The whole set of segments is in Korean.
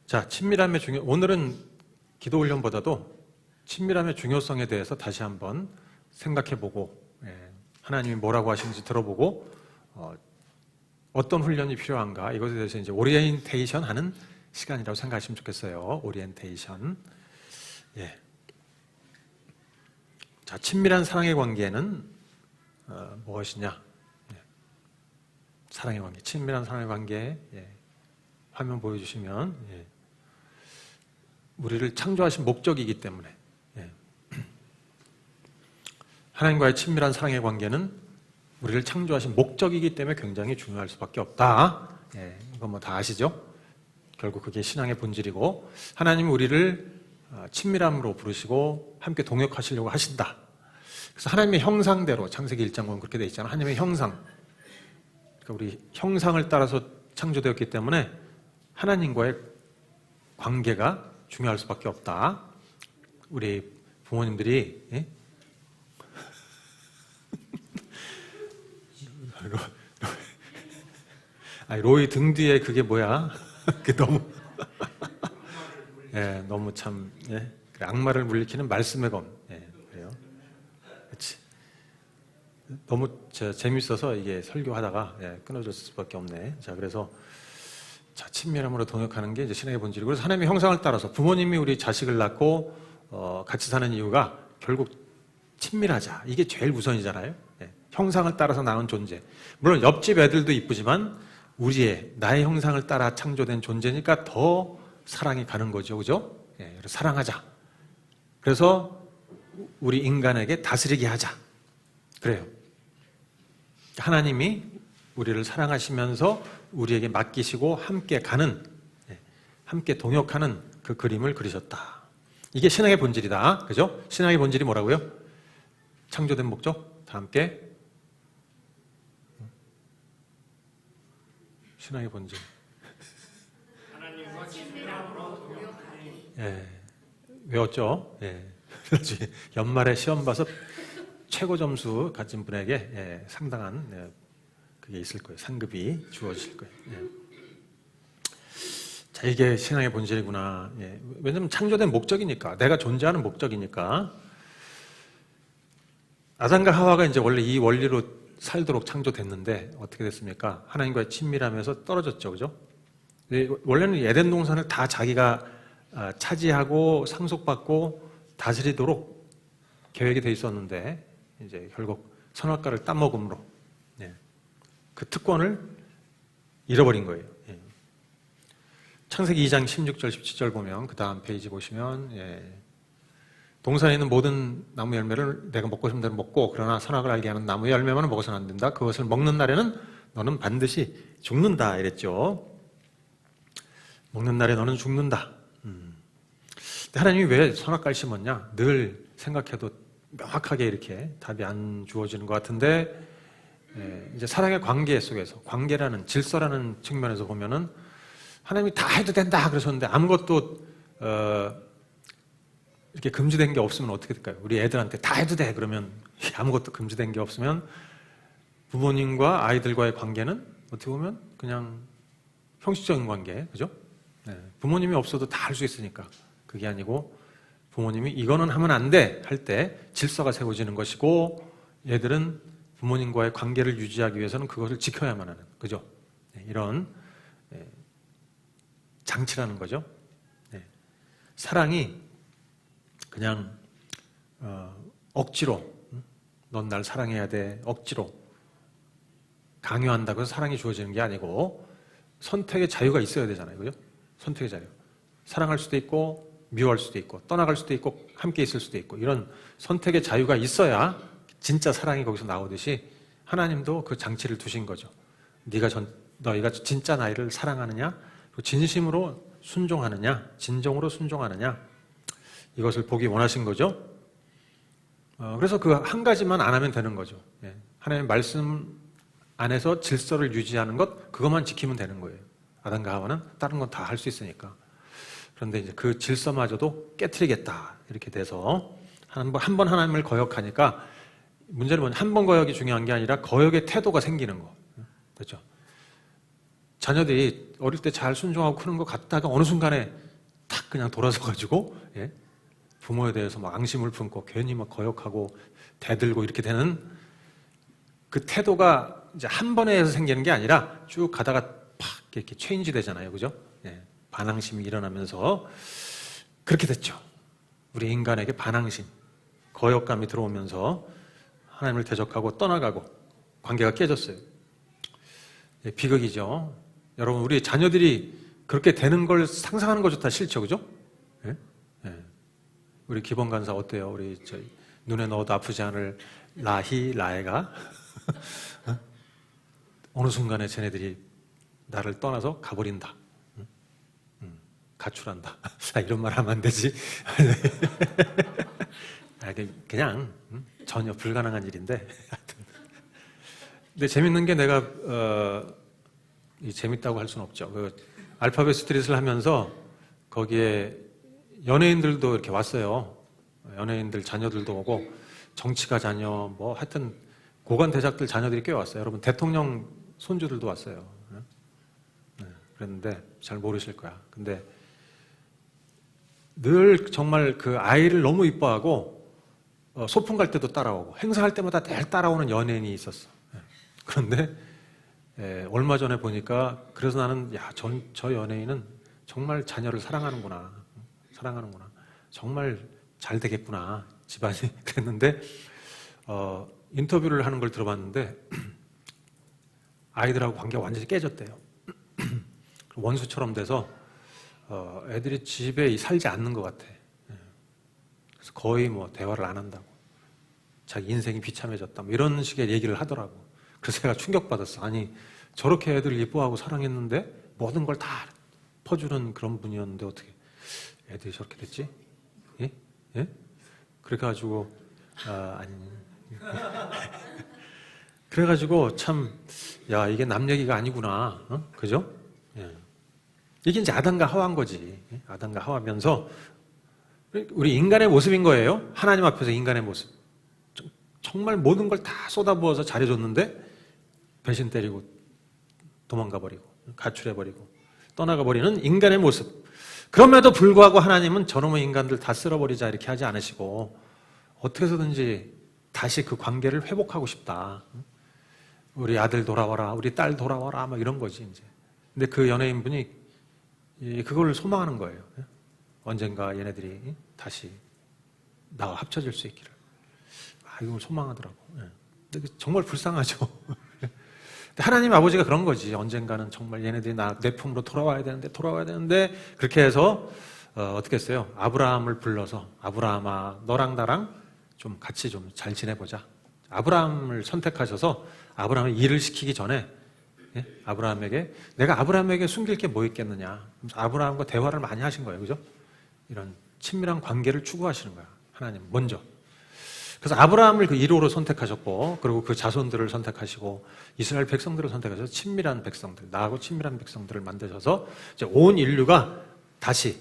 자, 친밀함의 오늘은 기도 훈련보다도 친밀함의 중요성에 대해서 다시 한번 생각해보고, 하나님이 뭐라고 하시는지 들어보고, 어떤 훈련이 필요한가, 이것에 대해서 이제 오리엔테이션 하는 시간이라고 생각하시면 좋겠어요. 오리엔테이션. 예. 자, 친밀한 사랑의 관계는 무엇이냐? 사랑의 관계, 친밀한 사랑의 관계. 화면 보여주시면, 우리를 창조하신 목적이기 때문에, 하나님과의 친밀한 사랑의 관계는 우리를 창조하신 목적이기 때문에 굉장히 중요할 수밖에 없다. 이건 뭐 다 아시죠? 결국 그게 신앙의 본질이고, 하나님은 우리를 친밀함으로 부르시고 함께 동역하시려고 하신다. 그래서 하나님의 형상대로, 창세기 1장 보면 그렇게 되어 있잖아요. 하나님의 형상, 그러니까 우리 형상을 따라서 창조되었기 때문에 하나님과의 관계가 중요할 수밖에 없다. 우리 부모님들이 로이 등 뒤에 그게 뭐야? 그게 너무 너무 참 악마를 물리키는 말씀의 검. 그래요. 그렇지. 너무 재밌어서 이게 설교하다가 끊어질 수밖에 없네. 자, 그래서 자, 친밀함으로 동역하는 게 이제 신앙의 본질이고, 그래서 하나님의 형상을 따라서 부모님이 우리 자식을 낳고 같이 사는 이유가 결국 친밀하자. 이게 제일 우선이잖아요. 형상을 따라서 낳은 존재. 물론 옆집 애들도 이쁘지만 나의 형상을 따라 창조된 존재니까 더 사랑이 가는 거죠. 그죠? 그래서 사랑하자. 그래서 우리 인간에게 다스리게 하자. 그래요. 하나님이 우리를 사랑하시면서 우리에게 맡기시고 함께 가는, 함께 동역하는 그 그림을 그리셨다. 이게 신앙의 본질이다. 그죠? 신앙의 본질이 뭐라고요? 창조된 목적? 다 함께. 신앙의 본질. 하나님과 친밀함으로 동역하니. 외웠죠? 연말에 시험 봐서 최고 점수 가진 분에게 상당한 그게 있을 거예요. 상급이 주어질 거예요. 자, 이게 신앙의 본질이구나. 왜냐하면 창조된 목적이니까, 내가 존재하는 목적이니까. 아담과 하와가 이제 원래 이 원리로 살도록 창조됐는데 어떻게 됐습니까? 하나님과의 친밀함에서 떨어졌죠, 그죠? 원래는 에덴 동산을 다 자기가 차지하고 상속받고 다스리도록 계획이 돼 있었는데, 이제 결국 선악과를 따먹음으로 그 특권을 잃어버린 거예요. 창세기 2장 16절 17절 보면, 그 다음 페이지 보시면, 동산에 있는 모든 나무 열매를 내가 먹고 싶은 대로 먹고, 그러나 선악을 알게 하는 나무 열매만은 먹어서는 안 된다. 그것을 먹는 날에는 너는 반드시 죽는다 이랬죠. 먹는 날에 너는 죽는다. 하나님이 왜 선악과를 심었냐? 늘 생각해도 명확하게 이렇게 답이 안 주어지는 것 같은데, 이제 사랑의 관계 속에서, 관계라는 질서라는 측면에서 보면은 하나님이 다 해도 된다 그러셨는데 아무것도 이렇게 금지된 게 없으면 어떻게 될까요? 우리 애들한테 다 해도 돼 그러면, 아무것도 금지된 게 없으면 부모님과 아이들과의 관계는 어떻게 보면 그냥 형식적인 관계, 그죠? 부모님이 없어도 다 할 수 있으니까. 그게 아니고 부모님이 이거는 하면 안 돼 할 때 질서가 세워지는 것이고, 얘들은 부모님과의 관계를 유지하기 위해서는 그것을 지켜야만 하는, 그죠? 이런 장치라는 거죠. 사랑이 그냥 억지로 넌 날 사랑해야 돼, 억지로 강요한다고 해서 사랑이 주어지는 게 아니고 선택의 자유가 있어야 되잖아요, 그죠? 선택의 자유. 사랑할 수도 있고 미워할 수도 있고 떠나갈 수도 있고 함께 있을 수도 있고, 이런 선택의 자유가 있어야 진짜 사랑이 거기서 나오듯이 하나님도 그 장치를 두신 거죠. 너희가 진짜 나를 사랑하느냐, 진심으로 순종하느냐, 진정으로 순종하느냐, 이것을 보기 원하신 거죠. 그래서 그 한 가지만 안 하면 되는 거죠. 하나님의 말씀 안에서 질서를 유지하는 것, 그것만 지키면 되는 거예요. 아담과 하와는 다른 건 다 할 수 있으니까. 그런데 이제 그 질서마저도 깨트리겠다 이렇게 돼서 한 번 하나님을 거역하니까, 문제는 뭐냐, 한 번 거역이 중요한 게 아니라 거역의 태도가 생기는 거. 그렇죠? 자녀들이 어릴 때 잘 순종하고 크는 것 같다가 어느 순간에 탁 그냥 돌아서가지고 예? 부모에 대해서 막 앙심을 품고 괜히 막 거역하고 대들고 이렇게 되는 그 태도가 이제 한 번에 해서 생기는 게 아니라 쭉 가다가 팍 이렇게 체인지 되잖아요, 그죠? 예, 반항심이 일어나면서 그렇게 됐죠. 우리 인간에게 반항심, 거역감이 들어오면서 하나님을 대적하고 떠나가고 관계가 깨졌어요. 예, 비극이죠. 여러분, 우리 자녀들이 그렇게 되는 걸 상상하는 것조차 싫죠, 그죠? 예? 예. 우리 기본 간사 어때요? 우리 눈에 넣어도 아프지 않을 라희, 라해가 어느 순간에 쟤네들이 나를 떠나서 가버린다. 가출한다. 이런 말 하면 안 되지. 그냥 전혀 불가능한 일인데. 근데 재밌는 게 내가 재밌다고 할 수는 없죠. 그 알파벳 스트릿을 하면서 거기에 연예인들도 이렇게 왔어요. 연예인들 자녀들도 오고 정치가 자녀 뭐 하여튼 고관 대작들 자녀들이 꽤 왔어요. 여러분 대통령 손주들도 왔어요. 네, 그랬는데 잘 모르실 거야. 근데 늘 정말 그 아이를 너무 이뻐하고 소풍 갈 때도 따라오고 행사할 때마다 늘 따라오는 연예인이 있었어. 그런데 얼마 전에 보니까 그래서 나는 저 연예인은 정말 자녀를 사랑하는구나. 정말 잘 되겠구나. 집안이. 그랬는데 인터뷰를 하는 걸 들어봤는데 아이들하고 관계가 완전히 깨졌대요. 원수처럼 돼서 애들이 집에 살지 않는 것 같아. 그래서 거의 뭐 대화를 안 한다고. 자기 인생이 비참해졌다. 뭐 이런 식의 얘기를 하더라고. 그래서 제가 충격받았어. 아니 저렇게 애들을 예뻐하고 사랑했는데 모든 걸 다 퍼주는 그런 분이었는데 어떻게 애들이 저렇게 됐지? 예? 예? 그래가지고 아니 그래가지고 참 야 이게 남 얘기가 아니구나. 그죠? 예. 이게 이제 아담과 하와인 거지. 아담과 하와면서 우리 인간의 모습인 거예요. 하나님 앞에서 인간의 모습. 정말 모든 걸 다 쏟아부어서 잘해줬는데 배신 때리고 도망가 버리고 가출해 버리고 떠나가 버리는 인간의 모습. 그럼에도 불구하고 하나님은 저놈의 인간들 다 쓸어버리자 이렇게 하지 않으시고 어떻게 해서든지 다시 그 관계를 회복하고 싶다. 우리 아들 돌아와라, 우리 딸 돌아와라, 막 이런 거지 이제. 근데 그 연예인분이 그걸 소망하는 거예요. 언젠가 얘네들이 다시 나와 합쳐질 수 있기를. 이걸 소망하더라고. 근데 정말 불쌍하죠. 하나님 아버지가 그런 거지. 언젠가는 정말 얘네들이 내 품으로 돌아와야 되는데 그렇게 해서 어떻게 했어요? 아브라함을 불러서 아브라함아 너랑 나랑 좀 같이 좀 잘 지내보자. 아브라함을 선택하셔서 아브라함을 일을 시키기 전에 아브라함에게 내가 아브라함에게 숨길 게 뭐 있겠느냐. 아브라함과 대화를 많이 하신 거예요. 그죠? 이런 친밀한 관계를 추구하시는 거야. 하나님 먼저. 그래서 아브라함을 그 1호로 선택하셨고 그리고 그 자손들을 선택하시고 이스라엘 백성들을 선택하셔서 친밀한 백성들, 나하고 친밀한 백성들을 만드셔서 이제 온 인류가 다시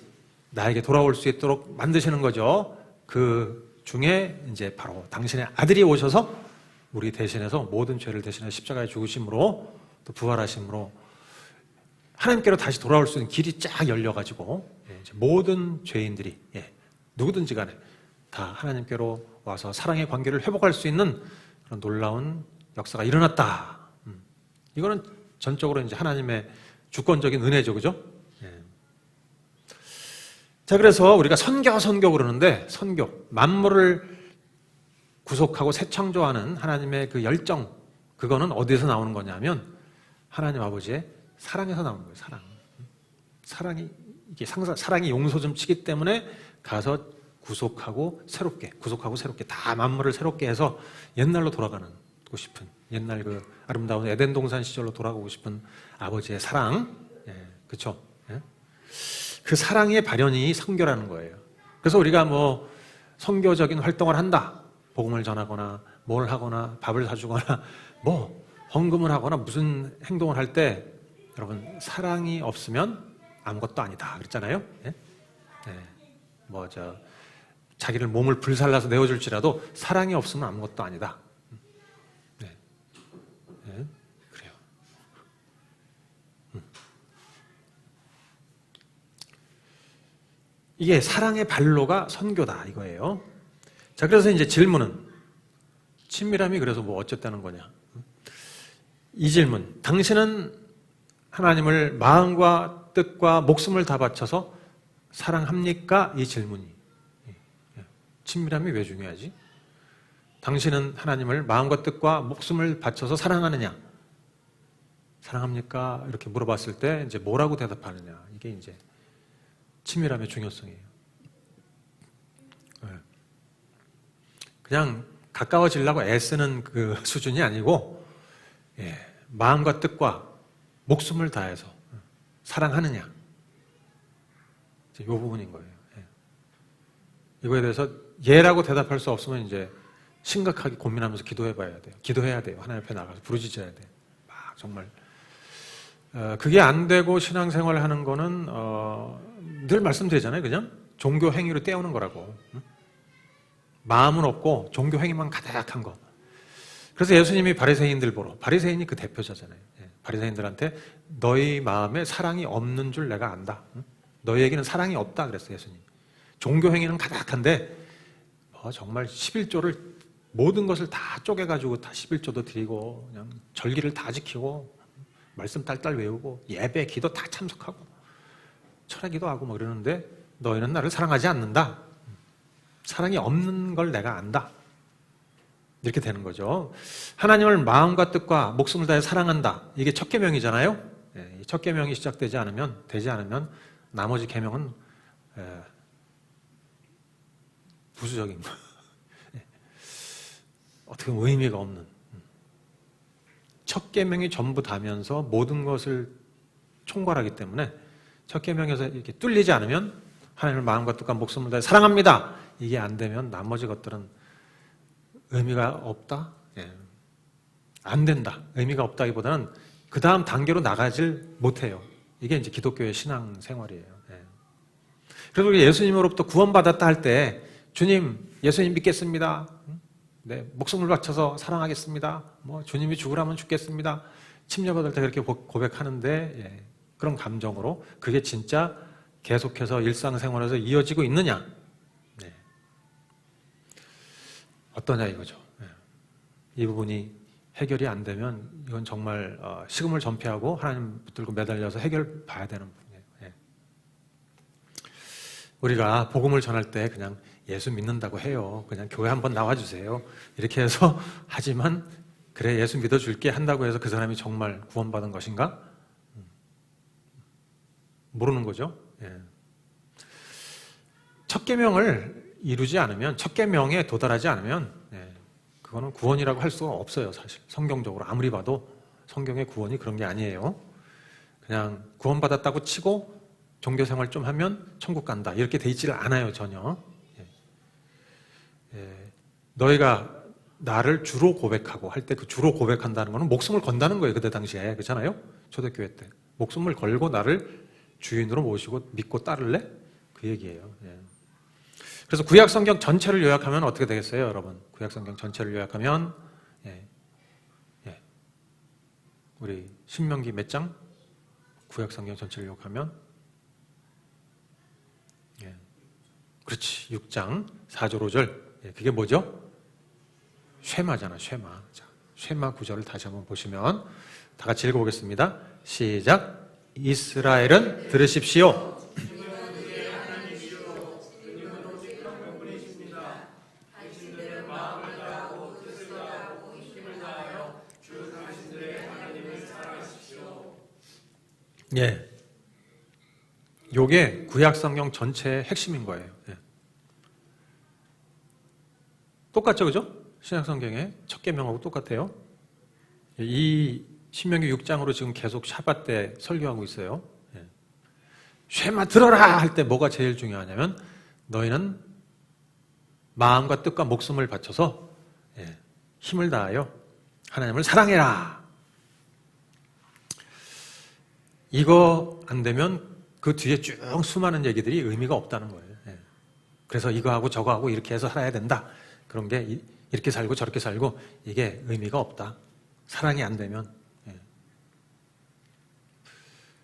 나에게 돌아올 수 있도록 만드시는 거죠. 그 중에 이제 바로 당신의 아들이 오셔서 우리 대신해서 모든 죄를 대신해 십자가에 죽으심으로 또 부활하심으로 하나님께로 다시 돌아올 수 있는 길이 쫙 열려가지고 모든 죄인들이 누구든지 간에 다 하나님께로 와서 사랑의 관계를 회복할 수 있는 그런 놀라운 역사가 일어났다. 이거는 전적으로 이제 하나님의 주권적인 은혜죠, 그죠? 자, 그래서 우리가 선교 그러는데 선교, 만물을 구속하고 새 창조하는 하나님의 그 열정, 그거는 어디에서 나오는 거냐면 하나님 아버지의 사랑에서 나오는 거예요. 사랑이 용서 좀 치기 때문에 가서 구속하고 새롭게 다 만물을 새롭게 해서 옛날로 돌아가고 싶은 옛날 그 아름다운 에덴 동산 시절로 돌아가고 싶은 아버지의 사랑, 그렇죠? 그 사랑의 발현이 선교라는 거예요. 그래서 우리가 뭐 선교적인 활동을 한다, 복음을 전하거나 뭘 하거나 밥을 사주거나 뭐 헌금을 하거나 무슨 행동을 할 때 여러분 사랑이 없으면 아무것도 아니다 그랬잖아요. 자기를 몸을 불살라서 내어줄지라도 사랑이 없으면 아무것도 아니다. 그래요. 이게 사랑의 발로가 선교다 이거예요. 자, 그래서 이제 질문은 친밀함이 그래서 뭐 어쨌다는 거냐? 이 질문. 당신은 하나님을 마음과 뜻과 목숨을 다 바쳐서 사랑합니까? 이 질문이. 친밀함이 왜 중요하지? 당신은 하나님을 마음과 뜻과 목숨을 바쳐서 사랑하느냐? 사랑합니까? 이렇게 물어봤을 때 이제 뭐라고 대답하느냐? 이게 이제 친밀함의 중요성이에요. 그냥 가까워지려고 애쓰는 그 수준이 아니고, 마음과 뜻과 목숨을 다해서 사랑하느냐? 이 부분인 거예요. 이거에 대해서 예라고 대답할 수 없으면 이제 심각하게 고민하면서 기도해봐야 돼요. 기도해야 돼요. 하나님 앞에 나가서 부르짖어야 돼요. 막 정말. 그게 안 되고 신앙생활을 하는 거는 늘 말씀드리잖아요. 그냥 종교 행위로 때우는 거라고. 마음은 없고 종교 행위만 가득한 거. 그래서 예수님이 바리새인들 보러, 바리새인이 그 대표자잖아요. 바리새인들한테 너희 마음에 사랑이 없는 줄 내가 안다. 너희에게는 사랑이 없다 그랬어요. 예수님. 종교 행위는 가득한데 정말 11조를 모든 것을 다 쪼개가지고 다 11조도 드리고 그냥 절기를 다 지키고 말씀 딸딸 외우고 예배, 기도 다 참석하고 철학기도 하고 뭐 그러는데 너희는 나를 사랑하지 않는다. 사랑이 없는 걸 내가 안다. 이렇게 되는 거죠. 하나님을 마음과 뜻과 목숨을 다해 사랑한다. 이게 첫 계명이잖아요. 첫 계명이 시작되지 않으면 나머지 계명은 부수적인 거. 어떻게 보면 의미가 없는. 첫 계명이 전부 다면서 모든 것을 총괄하기 때문에 첫 계명에서 이렇게 뚫리지 않으면 하나님을 마음과 뜻과 목숨을 다해 사랑합니다. 이게 안 되면 나머지 것들은 의미가 없다? 안 된다. 의미가 없다기보다는 그 다음 단계로 나가질 못해요. 이게 이제 기독교의 신앙 생활이에요. 그래서 예수님으로부터 구원받았다 할 때 주님, 예수님 믿겠습니다. 네, 목숨을 바쳐서 사랑하겠습니다. 뭐 주님이 죽으라면 죽겠습니다. 침례받을 때 그렇게 고백하는데 그런 감정으로 그게 진짜 계속해서 일상생활에서 이어지고 있느냐? 어떠냐 이거죠. 이 부분이 해결이 안 되면 이건 정말 식음을 전폐하고 하나님 붙들고 매달려서 해결 봐야 되는 부분이에요. 우리가 복음을 전할 때 그냥 예수 믿는다고 해요. 그냥 교회 한번 나와주세요. 이렇게 해서 하지만 그래 예수 믿어줄게 한다고 해서 그 사람이 정말 구원받은 것인가? 모르는 거죠. 첫 계명을 이루지 않으면, 첫 계명에 도달하지 않으면 그거는 구원이라고 할 수가 없어요. 사실 성경적으로 아무리 봐도 성경의 구원이 그런 게 아니에요. 그냥 구원받았다고 치고 종교생활 좀 하면 천국 간다 이렇게 돼 있지를 않아요. 전혀. 너희가 나를 주로 고백하고 할 때 그 주로 고백한다는 거는 목숨을 건다는 거예요. 그때 당시에. 그렇잖아요. 초대교회 때. 목숨을 걸고 나를 주인으로 모시고 믿고 따를래? 그 얘기예요. 그래서 구약성경 전체를 요약하면 어떻게 되겠어요, 여러분? 구약성경 전체를 요약하면 우리 신명기 몇 장? 구약성경 전체를 요약하면 그렇지, 6장 4절 5절. 그게 뭐죠? 쉐마잖아, 쉐마. 자, 쉐마 구절을 다시 한번 보시면 다 같이 읽어보겠습니다. 시작. 이스라엘은 들으십시오. 요게 구약성경 전체의 핵심인 거예요. 똑같죠, 그죠? 신약성경의 첫 계명하고 똑같아요. 이 신명기 6장으로 지금 계속 샤밧 때 설교하고 있어요. 쉐마 들어라 할 때 뭐가 제일 중요하냐면 너희는 마음과 뜻과 목숨을 바쳐서 힘을 다하여 하나님을 사랑해라. 이거 안 되면 그 뒤에 쭉 수많은 얘기들이 의미가 없다는 거예요. 그래서 이거 하고 저거 하고 이렇게 해서 살아야 된다. 그런 게 이렇게 살고 저렇게 살고 이게 의미가 없다. 사랑이 안 되면.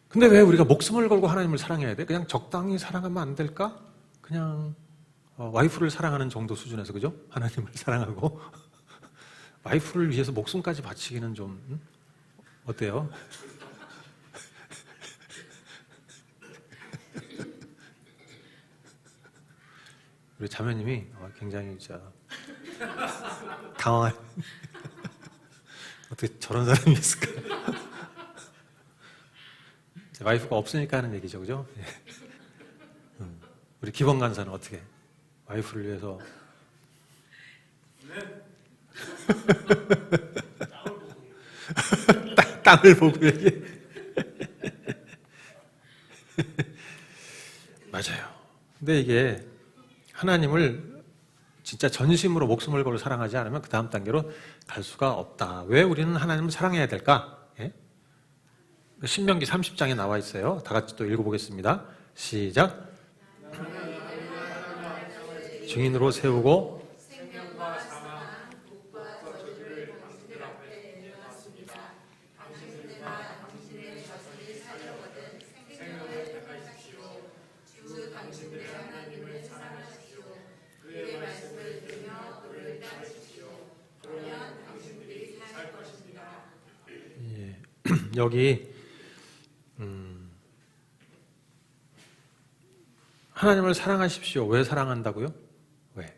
근데 왜 우리가 목숨을 걸고 하나님을 사랑해야 돼? 그냥 적당히 사랑하면 안 될까? 그냥 와이프를 사랑하는 정도 수준에서, 그죠? 하나님을 사랑하고 와이프를 위해서 목숨까지 바치기는 좀 어때요? 우리 자매님이 굉장히 진짜 당황한 어떻게 저런 사람이 있을까? 와이프가 없으니까 하는 얘기죠, 그죠? 우리 기본 간사는 어떻게 와이프를 위해서 땅을 보고 얘기해. 맞아요. 근데 이게 하나님을 진짜 전심으로 목숨을 걸고 사랑하지 않으면 그 다음 단계로 갈 수가 없다. 왜 우리는 하나님을 사랑해야 될까? 예? 신명기 30장에 나와 있어요. 다 같이 또 읽어보겠습니다. 시작. 증인으로 세우고 여기 하나님을 사랑하십시오. 왜 사랑한다고요? 왜?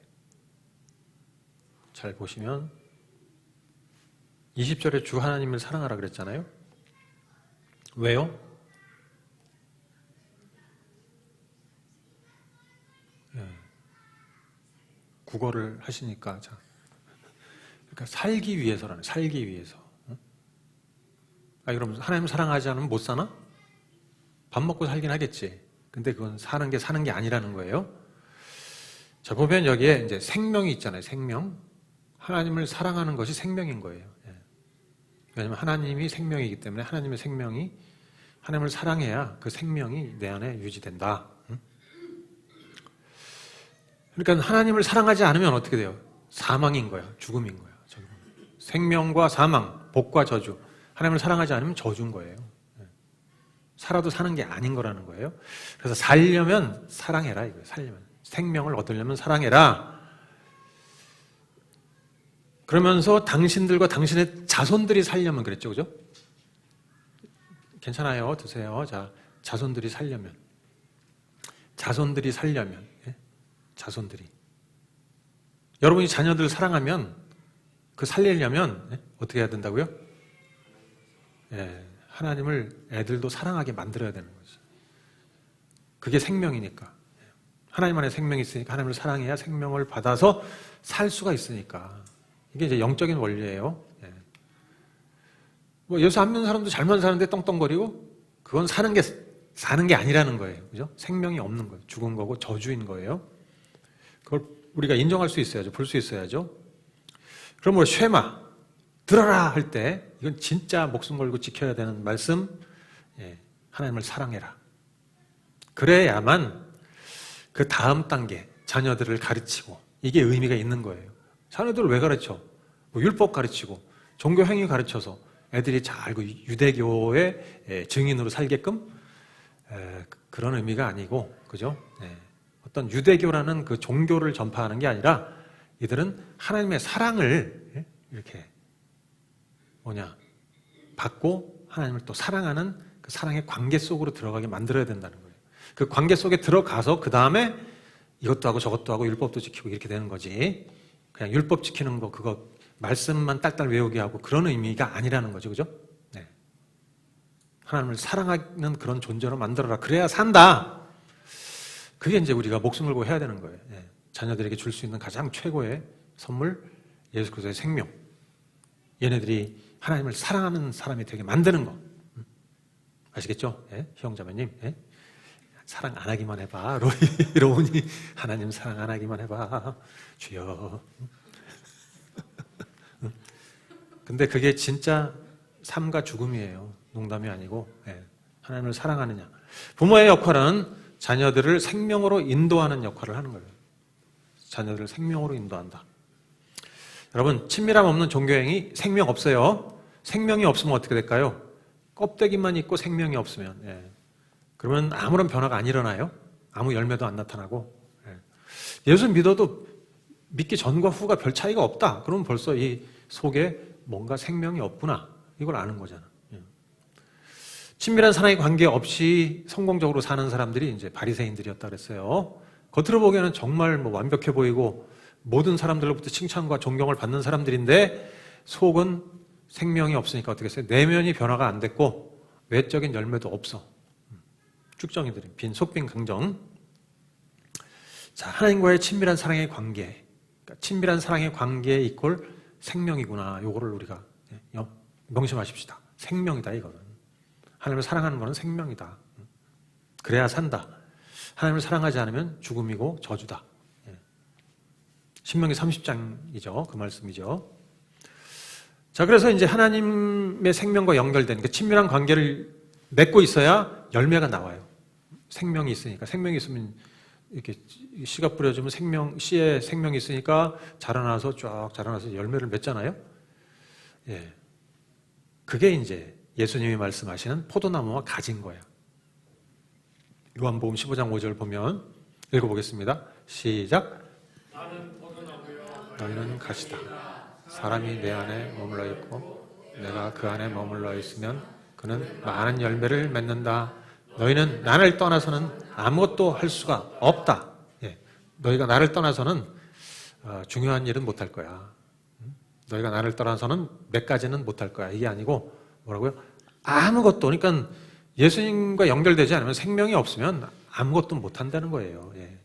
잘 보시면 20절에 주 하나님을 사랑하라 그랬잖아요. 왜요? 국어를 하시니까 그러니까 살기 위해서라는, 살기 위해서. 그럼 하나님 사랑하지 않으면 못 사나? 밥 먹고 살긴 하겠지. 근데 그건 사는 게 아니라는 거예요. 자, 보면 여기에 이제 생명이 있잖아요. 생명. 하나님을 사랑하는 것이 생명인 거예요. 왜냐하면 하나님이 생명이기 때문에 하나님의 생명이, 하나님을 사랑해야 그 생명이 내 안에 유지된다. 그러니까 하나님을 사랑하지 않으면 어떻게 돼요? 사망인 거예요. 죽음인 거예요. 생명과 사망, 복과 저주. 하나님을 사랑하지 않으면 저주인 거예요. 살아도 사는 게 아닌 거라는 거예요. 그래서 살려면 사랑해라 이거예요. 살려면. 생명을 얻으려면 사랑해라. 그러면서 당신들과 당신의 자손들이 살려면 그랬죠. 그죠? 괜찮아요. 드세요. 자, 자손들이 살려면. 자손들이 살려면. 예? 자손들이. 여러분이 자녀들 사랑하면 그 살리려면 예? 어떻게 해야 된다고요? 예, 하나님을 애들도 사랑하게 만들어야 되는 거지. 그게 생명이니까. 하나님 안에 생명이 있으니까 하나님을 사랑해야 생명을 받아서 살 수가 있으니까. 이게 이제 영적인 원리예요. 예. 뭐 예수 안 믿는 사람도 잘만 사는데 떵떵거리고 그건 사는 게 아니라는 거예요. 그죠? 생명이 없는 거예요. 죽은 거고 저주인 거예요. 그걸 우리가 인정할 수 있어야죠. 볼 수 있어야죠. 그럼 뭐 쉐마 들어라 할 때 이건 진짜 목숨 걸고 지켜야 되는 말씀. 예, 하나님을 사랑해라. 그래야만 그 다음 단계 자녀들을 가르치고 이게 의미가 있는 거예요. 자녀들을 왜 가르쳐? 뭐 율법 가르치고 종교 행위 가르쳐서 애들이 잘 알고 유대교의 증인으로 살게끔 그런 의미가 아니고, 그죠? 어떤 유대교라는 그 종교를 전파하는 게 아니라 이들은 하나님의 사랑을 이렇게 받고 하나님을 또 사랑하는 그 사랑의 관계 속으로 들어가게 만들어야 된다는 거예요. 그 관계 속에 들어가서 그 다음에 이것도 하고 저것도 하고 율법도 지키고 이렇게 되는 거지. 그냥 율법 지키는 거 그거 말씀만 딸딸 외우게 하고 그런 의미가 아니라는 거죠. 그죠? 네. 하나님을 사랑하는 그런 존재로 만들어라. 그래야 산다. 그게 이제 우리가 목숨 걸고 해야 되는 거예요. 네. 자녀들에게 줄 수 있는 가장 최고의 선물, 예수 그리스도의 생명. 얘네들이 하나님을 사랑하는 사람이 되게 만드는 거. 아시겠죠? 예? 희영자매님. 예? 사랑 안 하기만 해봐. 로운이 하나님 사랑 안 하기만 해봐. 주여. 근데 그게 진짜 삶과 죽음이에요. 농담이 아니고. 예. 하나님을 사랑하느냐. 부모의 역할은 자녀들을 생명으로 인도하는 역할을 하는 거예요. 자녀들을 생명으로 인도한다. 여러분, 친밀함 없는 종교행위 생명 없어요. 생명이 없으면 어떻게 될까요? 껍데기만 있고 생명이 없으면. 예. 그러면 아무런 변화가 안 일어나요. 아무 열매도 안 나타나고. 예. 예수 믿어도 믿기 전과 후가 별 차이가 없다. 그러면 벌써 이 속에 뭔가 생명이 없구나. 이걸 아는 거잖아. 친밀한 사랑의 관계 없이 성공적으로 사는 사람들이 이제 바리새인들이었다 그랬어요. 겉으로 보기에는 정말 뭐 완벽해 보이고 모든 사람들로부터 칭찬과 존경을 받는 사람들인데 속은 생명이 없으니까 어떻게 했어요? 내면이 변화가 안 됐고 외적인 열매도 없어. 쭉정이들이 빈 속빈 강정. 자, 하나님과의 친밀한 사랑의 관계, 그러니까 친밀한 사랑의 관계 이퀄 생명이구나. 요거를 우리가 명심하십시다. 생명이다 이거는. 하나님을 사랑하는 거는 생명이다. 그래야 산다. 하나님을 사랑하지 않으면 죽음이고 저주다. 신명기 30장이죠. 그 말씀이죠. 자, 그래서 이제 하나님의 생명과 연결된 그 친밀한 관계를 맺고 있어야 열매가 나와요. 생명이 있으니까. 생명이 있으면 이렇게 씨가 뿌려주면 씨에 생명이 있으니까 자라나서 쫙 자라나서 열매를 맺잖아요. 예. 그게 이제 예수님이 말씀하시는 포도나무와 가진 거예요. 요한복음 15장 5절 보면 읽어보겠습니다. 시작. 너희는 가시다. 사람이 내 안에 머물러 있고 내가 그 안에 머물러 있으면 그는 많은 열매를 맺는다. 너희는 나를 떠나서는 아무것도 할 수가 없다. 예. 너희가 나를 떠나서는 중요한 일은 못할 거야. 너희가 나를 떠나서는 몇 가지는 못할 거야. 이게 아니고 뭐라고요? 아무것도. 그러니까 예수님과 연결되지 않으면 생명이 없으면 아무것도 못한다는 거예요. 예.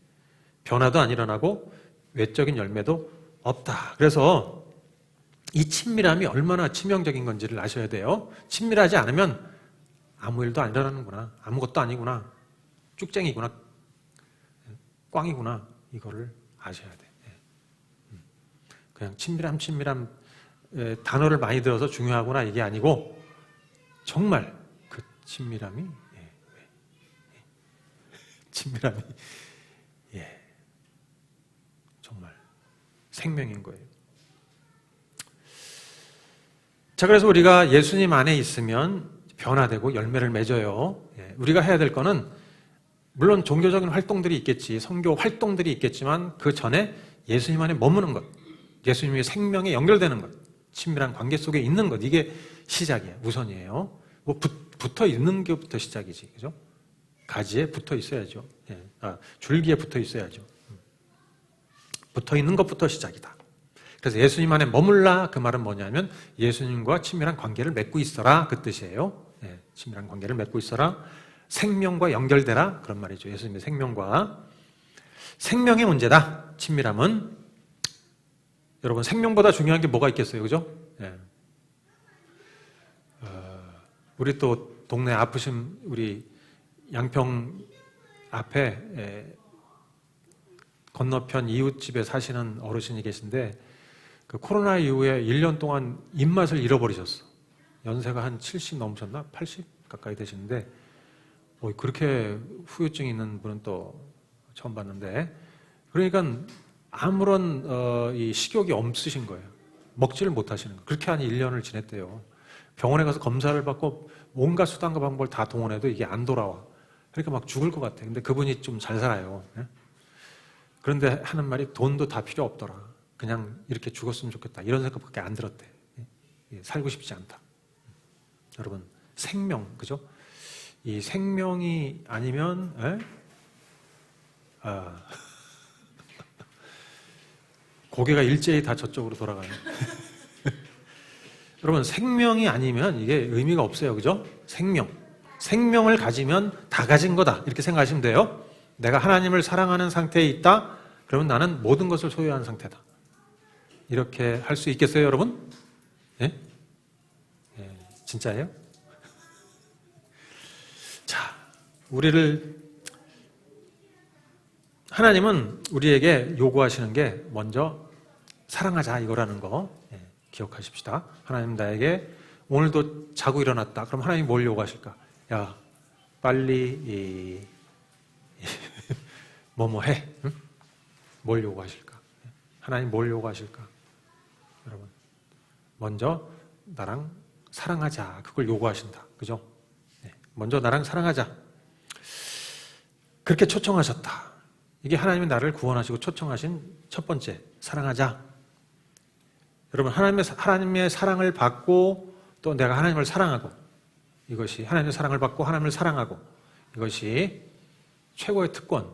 변화도 안 일어나고 외적인 열매도 없다. 그래서 이 친밀함이 얼마나 치명적인 건지를 아셔야 돼요. 친밀하지 않으면 아무 일도 안 일어나는구나. 아무것도 아니구나. 쭉쟁이구나. 꽝이구나. 이거를 아셔야 돼. 그냥 친밀함 단어를 많이 들어서 중요하구나 이게 아니고 정말 그 친밀함이 정말 생명인 거예요. 자, 그래서 우리가 예수님 안에 있으면 변화되고 열매를 맺어요. 우리가 해야 될 거는 물론 종교적인 활동들이 있겠지, 선교 활동들이 있겠지만 그 전에 예수님 안에 머무는 것, 예수님의 생명에 연결되는 것, 친밀한 관계 속에 있는 것, 이게 시작이에요. 우선이에요. 뭐 붙어 있는 것부터 시작이지, 그죠? 가지에 붙어 있어야죠. 줄기에 붙어 있어야죠. 붙어 있는 것부터 시작이다. 그래서 예수님 안에 머물라 그 말은 뭐냐면 예수님과 친밀한 관계를 맺고 있어라 그 뜻이에요. 친밀한 관계를 맺고 있어라. 생명과 연결되라 그런 말이죠. 예수님의 생명과. 생명의 문제다. 친밀함은. 여러분 생명보다 중요한 게 뭐가 있겠어요, 그죠? 우리 또 동네 아프신 우리 양평 앞에 건너편 이웃집에 사시는 어르신이 계신데 그 코로나 이후에 1년 동안 입맛을 잃어버리셨어. 연세가 한 70 넘으셨나? 80 가까이 되시는데 그렇게 후유증이 있는 분은 또 처음 봤는데 그러니까 아무런 이 식욕이 없으신 거예요. 먹지를 못하시는 거예요. 그렇게 한 1년을 지냈대요. 병원에 가서 검사를 받고 온갖 수단과 방법을 다 동원해도 이게 안 돌아와. 그러니까 막 죽을 것 같아. 근데 그분이 좀 잘 살아요. 그런데 하는 말이 돈도 다 필요 없더라. 그냥 이렇게 죽었으면 좋겠다. 이런 생각밖에 안 들었대. 살고 싶지 않다. 여러분, 생명, 그죠? 이 생명이 아니면, 고개가 일제히 다 저쪽으로 돌아가요. 여러분, 생명이 아니면 이게 의미가 없어요. 그죠? 생명. 생명을 가지면 다 가진 거다. 이렇게 생각하시면 돼요. 내가 하나님을 사랑하는 상태에 있다? 그러면 나는 모든 것을 소유한 상태다. 이렇게 할 수 있겠어요, 여러분? 예? 진짜예요? 자, 하나님은 우리에게 요구하시는 게 먼저 사랑하자 이거라는 거 기억하십시다. 하나님 나에게 오늘도 자고 일어났다. 그럼 하나님이 뭘 요구하실까? 야, 빨리 뭐뭐 해. 응? 뭘 요구하실까? 하나님 뭘 요구하실까? 여러분, 먼저 나랑 사랑하자. 그걸 요구하신다. 그죠? 먼저 나랑 사랑하자. 그렇게 초청하셨다. 이게 하나님이 나를 구원하시고 초청하신 첫 번째, 사랑하자. 여러분, 하나님의 사랑을 받고 또 내가 하나님을 사랑하고, 이것이 하나님의 사랑을 받고 하나님을 사랑하고, 이것이 최고의 특권,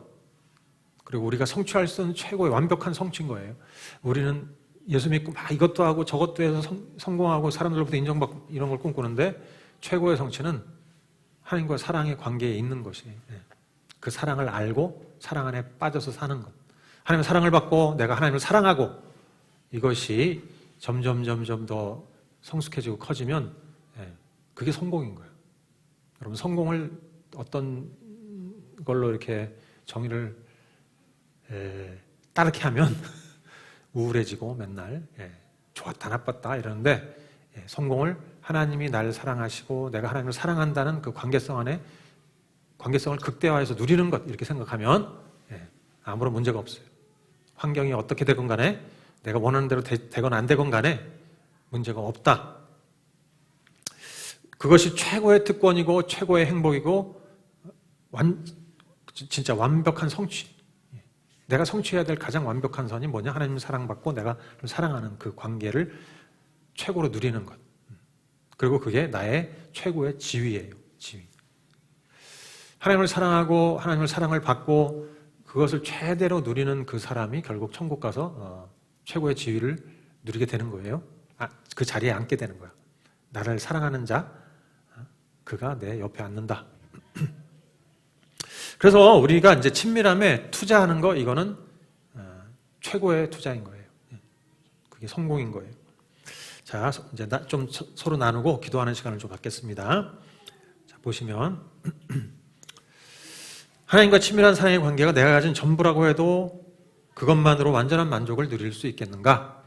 그리고 우리가 성취할 수 있는 최고의 완벽한 성취인 거예요. 우리는 예수 믿고 막 이것도 하고 저것도 해서 성공하고 사람들로부터 인정받고 이런 걸 꿈꾸는데, 최고의 성취는 하나님과 사랑의 관계에 있는 것이에요. 그 사랑을 알고 사랑 안에 빠져서 사는 것. 하나님의 사랑을 받고 내가 하나님을 사랑하고, 이것이 점점 더 성숙해지고 커지면 그게 성공인 거예요. 여러분, 성공을 어떤 걸로 이렇게 정의를 따르게 하면 우울해지고 맨날 좋았다 나빴다 이러는데, 성공을 하나님이 나를 사랑하시고 내가 하나님을 사랑한다는 그 관계성 안에, 관계성을 극대화해서 누리는 것, 이렇게 생각하면 아무런 문제가 없어요. 환경이 어떻게 되건 간에, 내가 원하는 대로 되건 안 되건 간에 문제가 없다. 그것이 최고의 특권이고 최고의 행복이고 진짜 완벽한 성취. 내가 성취해야 될 가장 완벽한 선이 뭐냐? 하나님 사랑받고 내가 사랑하는 그 관계를 최고로 누리는 것. 그리고 그게 나의 최고의 지위예요. 지위. 하나님을 사랑하고 하나님을 사랑을 받고 그것을 최대로 누리는 그 사람이 결국 천국 가서 최고의 지위를 누리게 되는 거예요. 그 자리에 앉게 되는 거야. 나를 사랑하는 자, 그가 내 옆에 앉는다. 그래서 우리가 이제 친밀함에 투자하는 거, 이거는 최고의 투자인 거예요. 그게 성공인 거예요. 자, 이제 좀 서로 나누고 기도하는 시간을 좀 갖겠습니다. 자, 보시면 하나님과 친밀한 사랑의 관계가 내가 가진 전부라고 해도 그것만으로 완전한 만족을 누릴 수 있겠는가?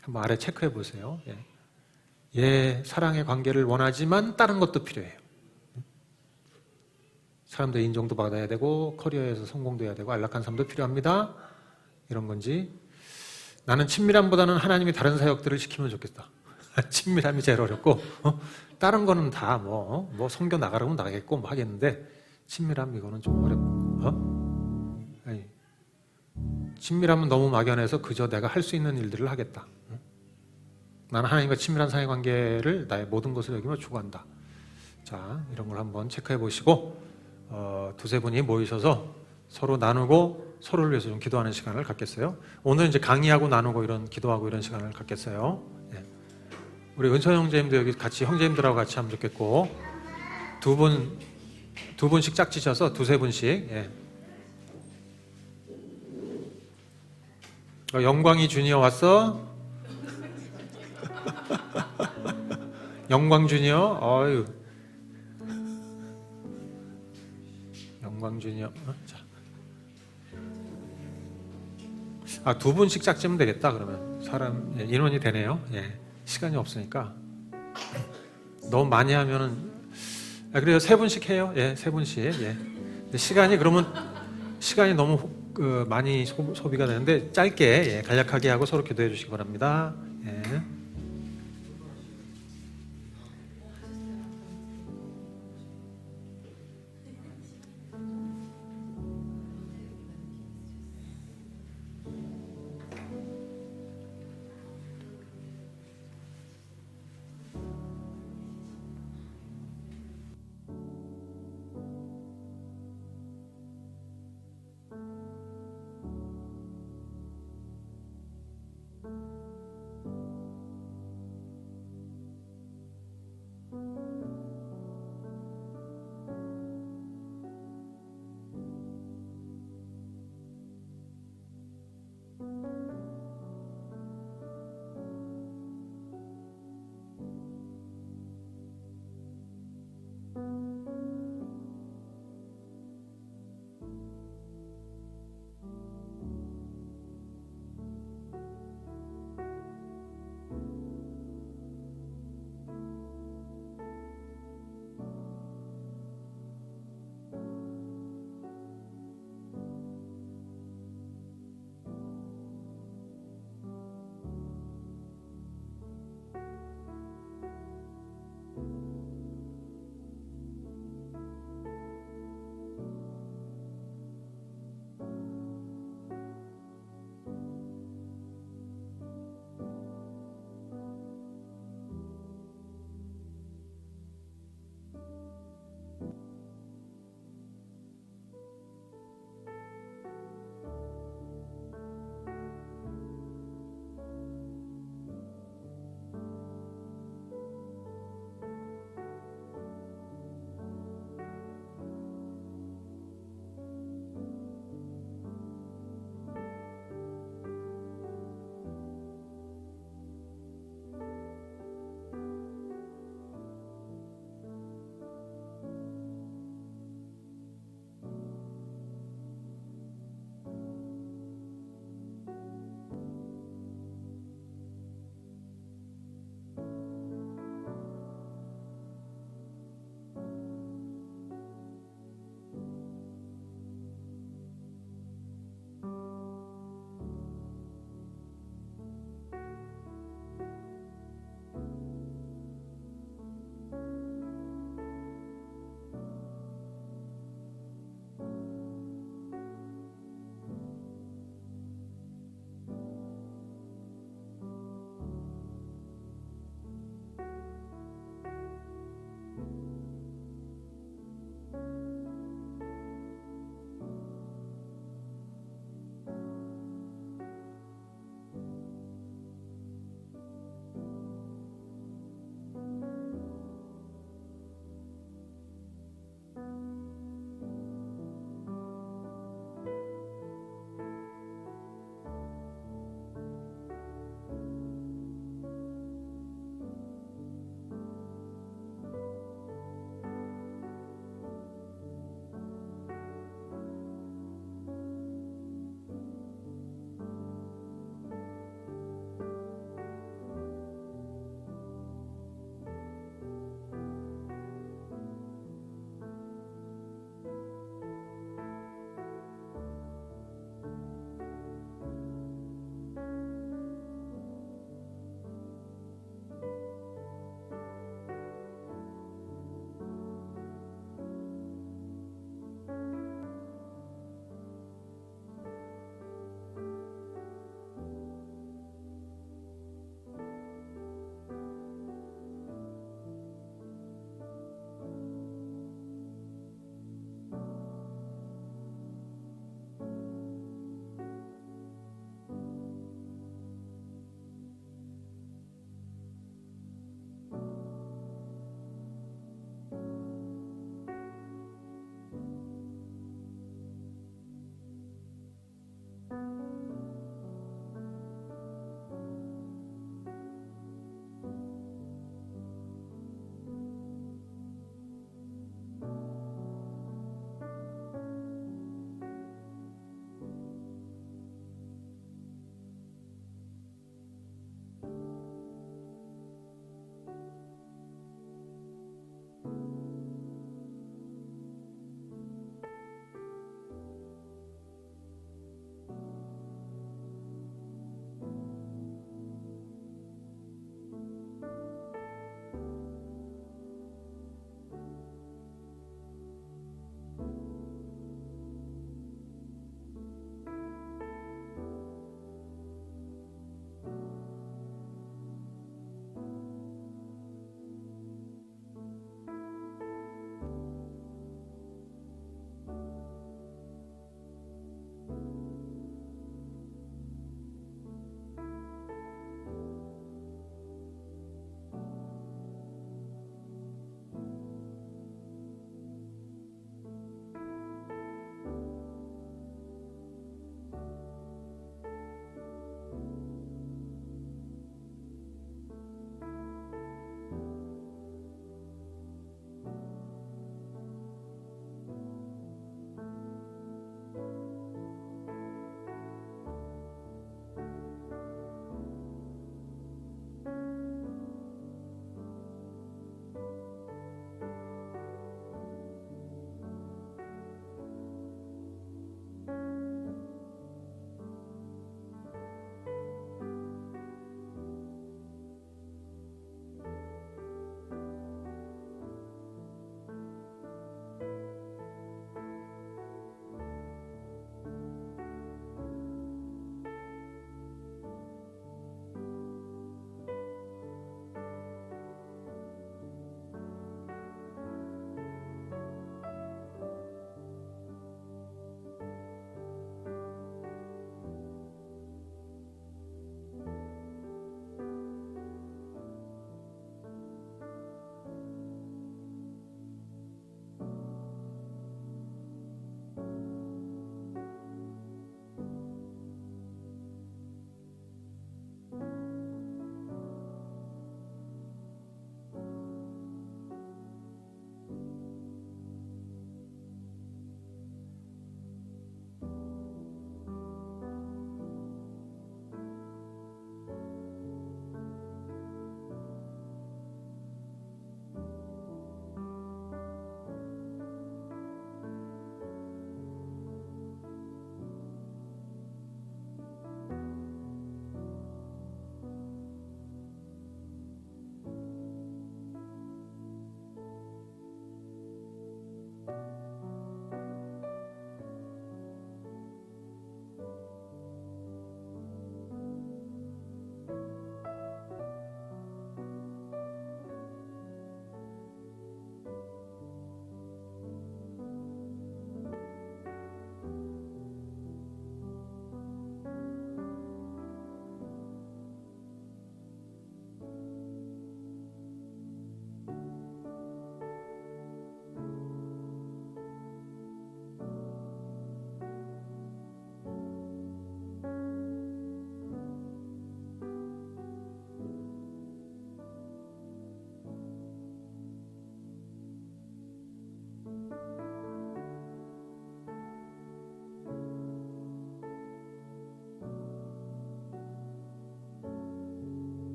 한번 아래 체크해 보세요. 사랑의 관계를 원하지만 다른 것도 필요해요. 사람들의 인정도 받아야 되고 커리어에서 성공도 해야 되고 안락한 삶도 필요합니다. 이런 건지, 나는 친밀함보다는 하나님이 다른 사역들을 시키면 좋겠다. 친밀함이 제일 어렵고 다른 거는 다 뭐 성교 나가라면 나가겠고 뭐 하겠는데, 친밀함 이거는 좀 어렵고 친밀함은 너무 막연해서 그저 내가 할 수 있는 일들을 하겠다. 나는 하나님과 친밀한 사회 관계를 나의 모든 것을 여기며 추구한다. 자, 이런 걸 한번 체크해 보시고 두세 분이 모이셔서 서로 나누고 서로를 위해서 좀 기도하는 시간을 갖겠어요. 오늘 이제 강의하고 나누고 이런 기도하고 이런 시간을 갖겠어요. 우리 은선 형제님도 여기 같이 형제님들하고 같이 하면 좋겠고, 두 분씩 짝지셔서 두세 분씩. 영광이 주니어 왔어? 영광 주니어, 어유. 영광 주니어. 자, 두 분씩 짝지면 되겠다. 그러면 사람 인원이 되네요. 시간이 없으니까 너무 많이 하면은, 그래요. 세 분씩 해요. 세 분씩. 근데 시간이 너무 많이 소비가 되는데 짧게 간략하게 하고 서로 기도해 주시기 바랍니다.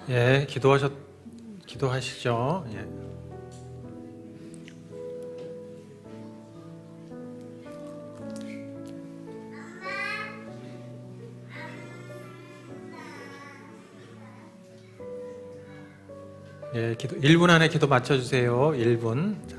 예, 기도하시죠. 예. 예, 1분 안에 기도 맞춰주세요. 1분. 자.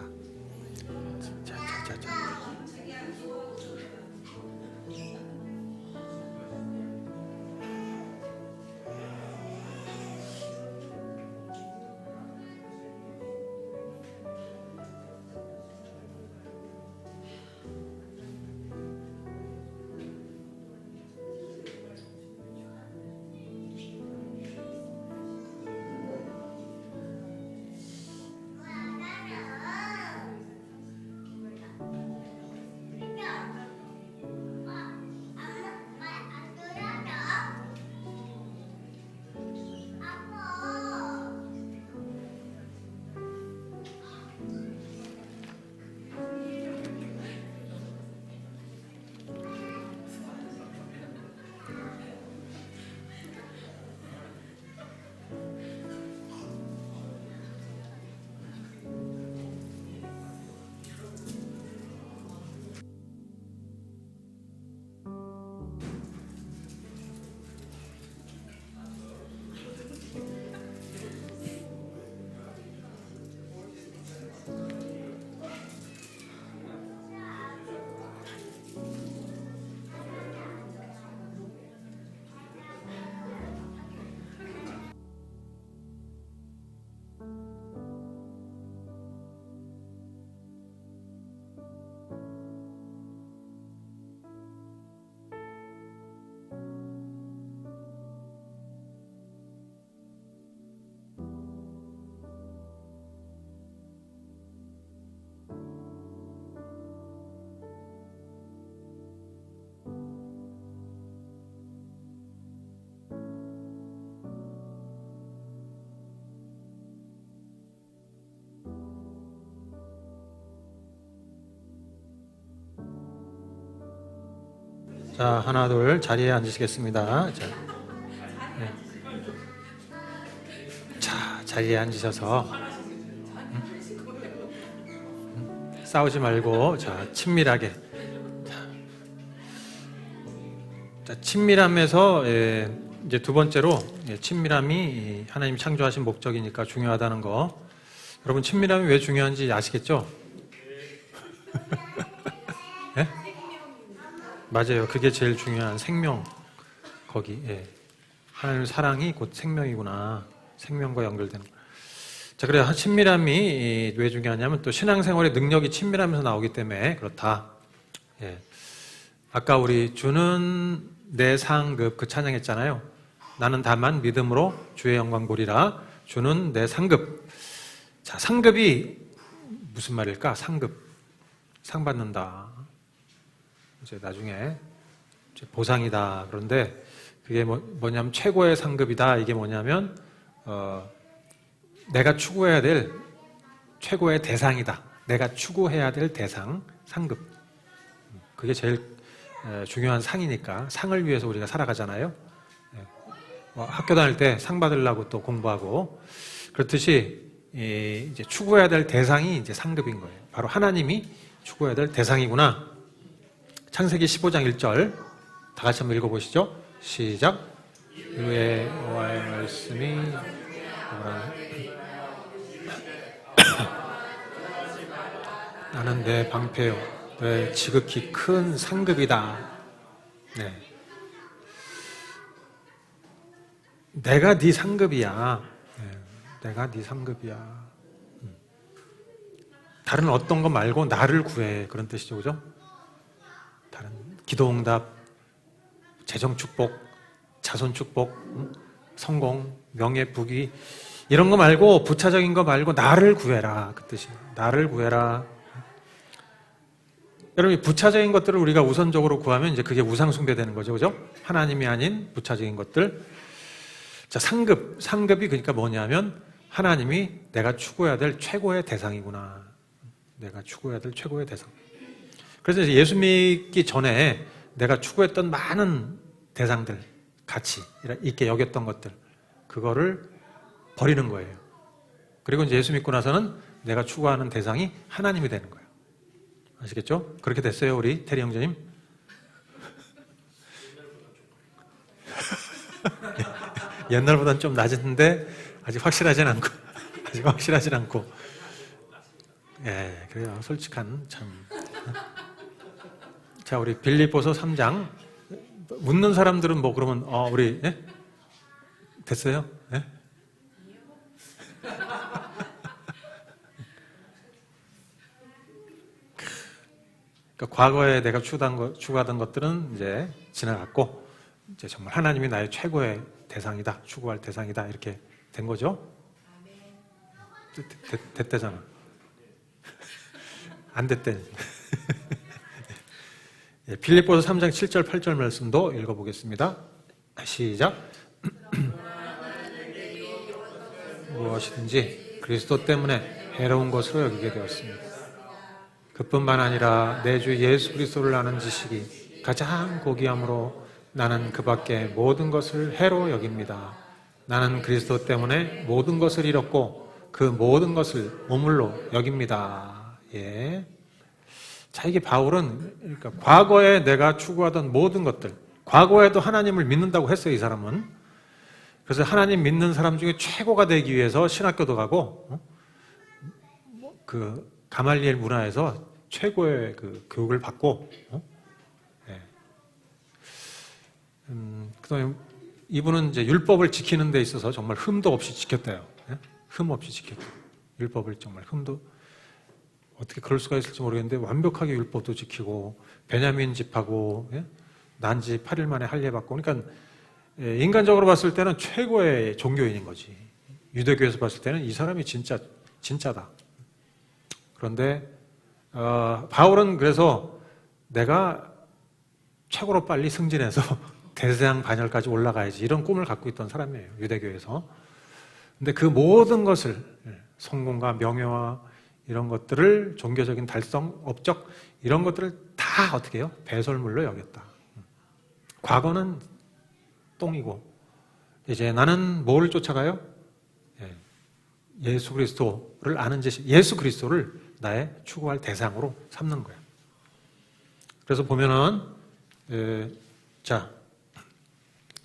자, 하나, 둘, 자리에 앉으시겠습니다. 자, 네. 자, 자리에 앉으셔서 싸우지 말고, 자, 친밀하게. 자, 친밀함에서 이제 두 번째로 친밀함이 하나님 창조하신 목적이니까 중요하다는 거. 여러분, 친밀함이 왜 중요한지 아시겠죠? 네? 맞아요. 그게 제일 중요한 생명. 거기, 예. 하나님의 사랑이 곧 생명이구나. 생명과 연결되는 거. 자, 그래서 친밀함이 왜 중요하냐면 또 신앙생활의 능력이 친밀하면서 나오기 때문에 그렇다. 예. 아까 우리 주는 내 상급 그 찬양했잖아요. 나는 다만 믿음으로 주의 영광 보리라. 주는 내 상급. 자, 상급이 무슨 말일까? 상급. 상 받는다. 이제 나중에 이제 보상이다. 그런데 그게 뭐냐면 최고의 상급이다. 이게 뭐냐면 내가 추구해야 될 최고의 대상이다. 내가 추구해야 될 대상, 상급. 그게 제일 중요한 상이니까 상을 위해서 우리가 살아가잖아요. 학교 다닐 때 상 받으려고 또 공부하고 그렇듯이 이제 추구해야 될 대상이 이제 상급인 거예요. 바로 하나님이 추구해야 될 대상이구나. 창세기 15장 1절 다 같이 한번 읽어보시죠. 시작. 주의 여호와의 말씀이 나는 내 방패요, 내 지극히 큰 상급이다. 네. 내가 네 상급이야. 네. 내가 네 상급이야. 다른 어떤 거 말고 나를 구해. 그런 뜻이죠, 그죠? 다른 기도응답, 재정축복, 자손축복, 성공, 명예, 부귀 이런 거 말고 부차적인 거 말고 나를 구해라. 그 뜻이에요. 나를 구해라. 여러분, 부차적인 것들을 우리가 우선적으로 구하면 이제 그게 우상숭배되는 거죠, 그죠? 하나님이 아닌 부차적인 것들. 자, 상급이 그러니까 뭐냐면 하나님이 내가 추구해야 될 최고의 대상이구나. 내가 추구해야 될 최고의 대상. 그래서 이제 예수 믿기 전에 내가 추구했던 많은 대상들, 가치 있게 여겼던 것들, 그거를 버리는 거예요. 그리고 이제 예수 믿고 나서는 내가 추구하는 대상이 하나님이 되는 거예요. 아시겠죠? 그렇게 됐어요, 우리 테리 형제님? 옛날보다는 좀 낮은데 아직 확실하진 않고. 예, 그래요. 솔직한 참. 자, 우리 빌립보서 3장. 묻는 사람들은 뭐 그러면 우리 예? 됐어요? 예? 그러니까 과거에 내가 추구하던 것들은 이제 지나갔고 이제 정말 하나님이 나의 최고의 대상이다, 추구할 대상이다 이렇게 된 거죠. 됐대잖아. 안 됐대. 예, 빌립보서 3장 7절 8절 말씀도 읽어보겠습니다. 시작. 무엇이든지 그리스도 때문에 해로운 것으로 여기게 되었습니다. 그뿐만 아니라 내 주 예수 그리스도를 아는 지식이 가장 고귀함으로 나는 그 밖에 모든 것을 해로 여깁니다. 나는 그리스도 때문에 모든 것을 잃었고 그 모든 것을 오물로 여깁니다. 예. 자, 이게 바울은 그러니까 과거에 내가 추구하던 모든 것들, 과거에도 하나님을 믿는다고 했어요, 이 사람은. 그래서 하나님 믿는 사람 중에 최고가 되기 위해서 신학교도 가고, 그 가말리엘 문화에서 최고의 그 교육을 받고, 예. 그다음에 이분은 이제 율법을 지키는 데 있어서 정말 흠도 없이 지켰대요. 예? 흠 없이 지켰대요. 율법을 정말 흠도 어떻게 그럴 수가 있을지 모르겠는데 완벽하게 율법도 지키고 베냐민 집하고 예? 난지 8일 만에 할례 받고 그러니까 예, 인간적으로 봤을 때는 최고의 종교인인 거지. 유대교에서 봤을 때는 이 사람이 진짜다. 그런데 바울은 그래서 내가 최고로 빨리 승진해서 대세양 반열까지 올라가야지 이런 꿈을 갖고 있던 사람이에요. 유대교에서. 근데 그 모든 것을 성공과 명예와 이런 것들을 종교적인 달성, 업적 이런 것들을 다 어떻게 해요? 배설물로 여겼다. 과거는 똥이고 이제 나는 뭘 쫓아가요? 예수 그리스도를 아는 지식, 예수 그리스도를 나의 추구할 대상으로 삼는 거예요. 그래서 보면은 자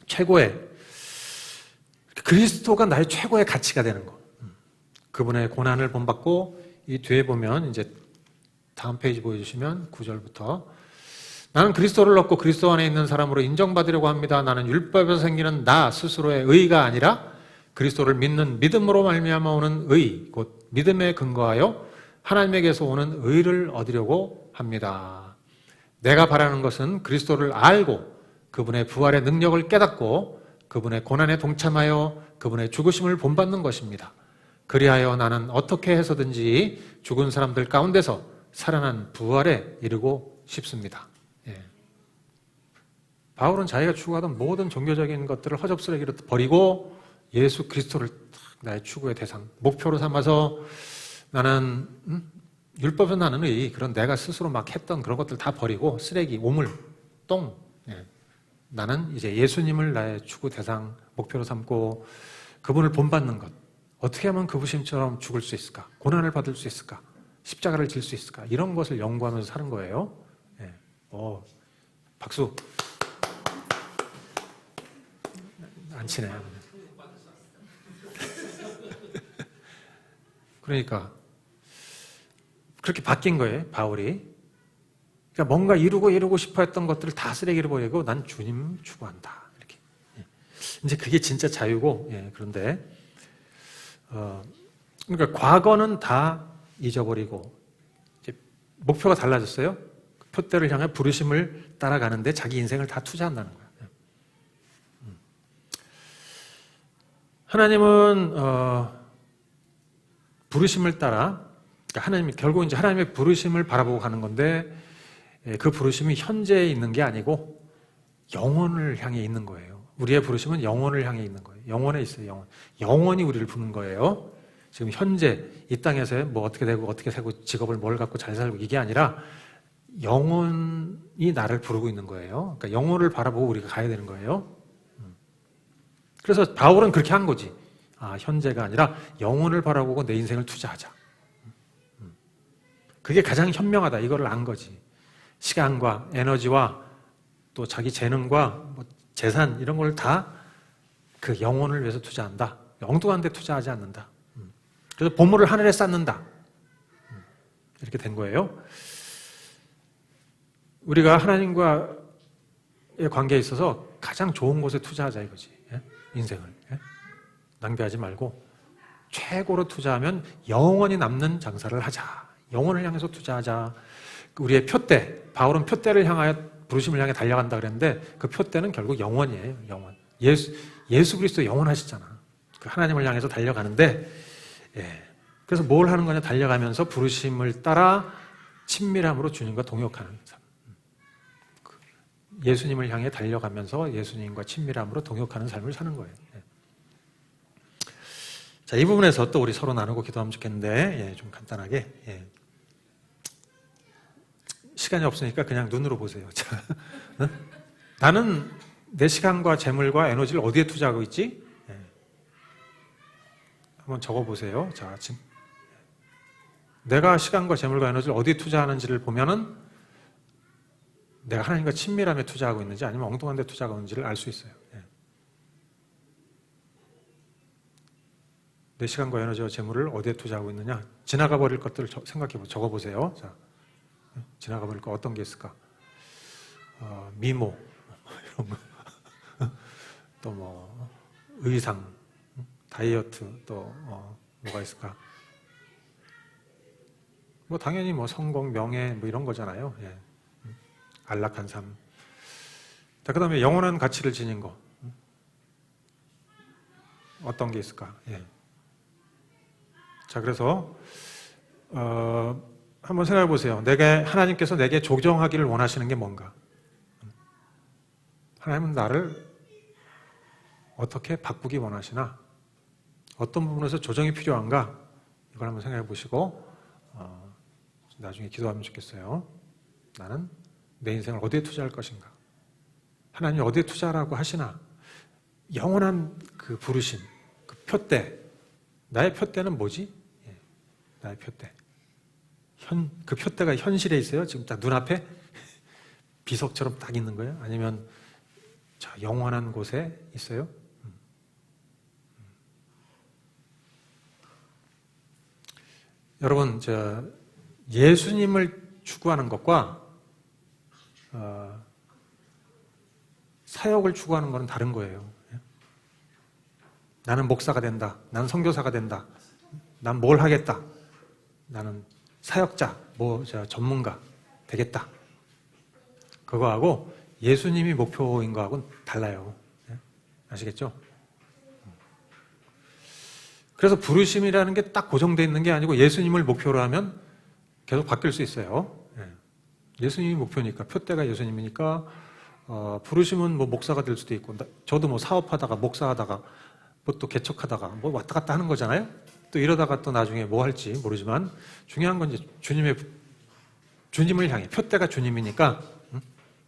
최고의 그리스도가 나의 최고의 가치가 되는 거. 그분의 고난을 본받고 이 뒤에 보면 이제 다음 페이지 보여주시면 9절부터 나는 그리스도를 얻고 그리스도 안에 있는 사람으로 인정받으려고 합니다. 나는 율법에서 생기는 나 스스로의 의가 아니라 그리스도를 믿는 믿음으로 말미암아 오는 의, 곧 믿음에 근거하여 하나님에게서 오는 의를 얻으려고 합니다. 내가 바라는 것은 그리스도를 알고 그분의 부활의 능력을 깨닫고 그분의 고난에 동참하여 그분의 죽으심을 본받는 것입니다. 그리하여 나는 어떻게 해서든지 죽은 사람들 가운데서 살아난 부활에 이르고 싶습니다. 예. 바울은 자기가 추구하던 모든 종교적인 것들을 허접쓰레기로 버리고 예수 그리스도를 나의 추구의 대상, 목표로 삼아서 나는 율법에서 나는 의, 그런 내가 스스로 막 했던 그런 것들 다 버리고 쓰레기, 오물, 똥. 예. 나는 이제 예수님을 나의 추구 대상, 목표로 삼고 그분을 본받는 것. 어떻게 하면 그부심처럼 죽을 수 있을까? 고난을 받을 수 있을까? 십자가를 질 수 있을까? 이런 것을 연구하면서 사는 거예요. 예. 박수. 안 치네. 그러니까 그렇게 바뀐 거예요, 바울이. 그러니까 뭔가 이루고 싶어 했던 것들을 다 쓰레기로 버리고 난 주님 추구한다. 이렇게. 예. 이제 그게 진짜 자유고, 예. 그런데 그러니까 과거는 다 잊어버리고 이제 목표가 달라졌어요. 표대를 향해 부르심을 따라가는데 자기 인생을 다 투자한다는 거예요. 하나님은 부르심을 따라 그러니까 하나님이 결국 이제 하나님의 부르심을 바라보고 가는 건데 그 부르심이 현재에 있는 게 아니고 영혼을 향해 있는 거예요. 우리의 부르심은 영혼을 향해 있는 거예요. 영혼에 있어요. 영혼이 우리를 부른 거예요. 지금 현재 이 땅에서 뭐 어떻게 되고 어떻게 살고 직업을 뭘 갖고 잘 살고 이게 아니라 영혼이 나를 부르고 있는 거예요. 그러니까 영혼을 바라보고 우리가 가야 되는 거예요. 그래서 바울은 그렇게 한 거지. 현재가 아니라 영혼을 바라보고 내 인생을 투자하자. 그게 가장 현명하다. 이거를 안 거지. 시간과 에너지와 또 자기 재능과 뭐 재산 이런 걸 다 그 영혼을 위해서 투자한다. 엉뚱한 데 투자하지 않는다. 그래서 보물을 하늘에 쌓는다. 이렇게 된 거예요. 우리가 하나님과의 관계에 있어서 가장 좋은 곳에 투자하자 이거지. 인생을. 낭비하지 말고 최고로 투자하면 영원히 남는 장사를 하자. 영혼을 향해서 투자하자. 우리의 표대, 바울은 표대를 향하여 부르심을 향해 달려간다 그랬는데 그 표대는 결국 영원이에요. 영원. 예수 그리스도 영원하시잖아. 그 하나님을 향해서 달려가는데 그래서 뭘 하는 거냐? 달려가면서 부르심을 따라 친밀함으로 주님과 동역하는 삶. 예수님을 향해 달려가면서 예수님과 친밀함으로 동역하는 삶을 사는 거예요. 자, 이 부분에서 또 우리 서로 나누고 기도하면 좋겠는데 좀 간단하게 시간이 없으니까 그냥 눈으로 보세요. 자, 나는 내 시간과 재물과 에너지를 어디에 투자하고 있지? 한번 적어보세요. 자, 지금 내가 시간과 재물과 에너지를 어디에 투자하는지를 보면은 내가 하나님과 친밀함에 투자하고 있는지 아니면 엉뚱한 데 투자하고 있는지를 알 수 있어요. 내 시간과 에너지와 재물을 어디에 투자하고 있느냐? 지나가 버릴 것들을 적어보세요. 자, 지나가 버릴 거 어떤 게 있을까? 미모 이런 거. 또 뭐 의상, 다이어트, 또 뭐가 있을까? 뭐 당연히 뭐 성공, 명예 뭐 이런 거잖아요. 안락한 삶. 자, 그다음에 영원한 가치를 지닌 거 어떤 게 있을까? 자, 그래서 한번 생각해 보세요. 하나님께서 내게 조정하기를 원하시는 게 뭔가? 하나님은 나를 어떻게 바꾸기 원하시나? 어떤 부분에서 조정이 필요한가? 이걸 한번 생각해 보시고 나중에 기도하면 좋겠어요. 나는 내 인생을 어디에 투자할 것인가? 하나님이 어디에 투자하라고 하시나? 영원한 그 부르심, 그 표대. 나의 표대는 뭐지? 나의 표대. 그 표대가 현실에 있어요? 지금 딱 눈앞에? 비석처럼 딱 있는 거예요? 아니면 저 영원한 곳에 있어요? 여러분, 예수님을 추구하는 것과 사역을 추구하는 것은 다른 거예요. 나는 목사가 된다. 나는 선교사가 된다. 난 뭘 하겠다. 나는 사역자, 전문가 되겠다. 그거하고 예수님이 목표인 거하고는 달라요. 아시겠죠? 그래서 부르심이라는 게 딱 고정되어 있는 게 아니고 예수님을 목표로 하면 계속 바뀔 수 있어요. 예수님이 목표니까, 표대가 예수님이니까 부르심은 뭐 목사가 될 수도 있고, 저도 뭐 사업하다가 목사하다가 뭐 또 개척하다가 뭐 왔다 갔다 하는 거잖아요. 또 이러다가 또 나중에 뭐 할지 모르지만 중요한 건 이제 주님을 향해, 표대가 주님이니까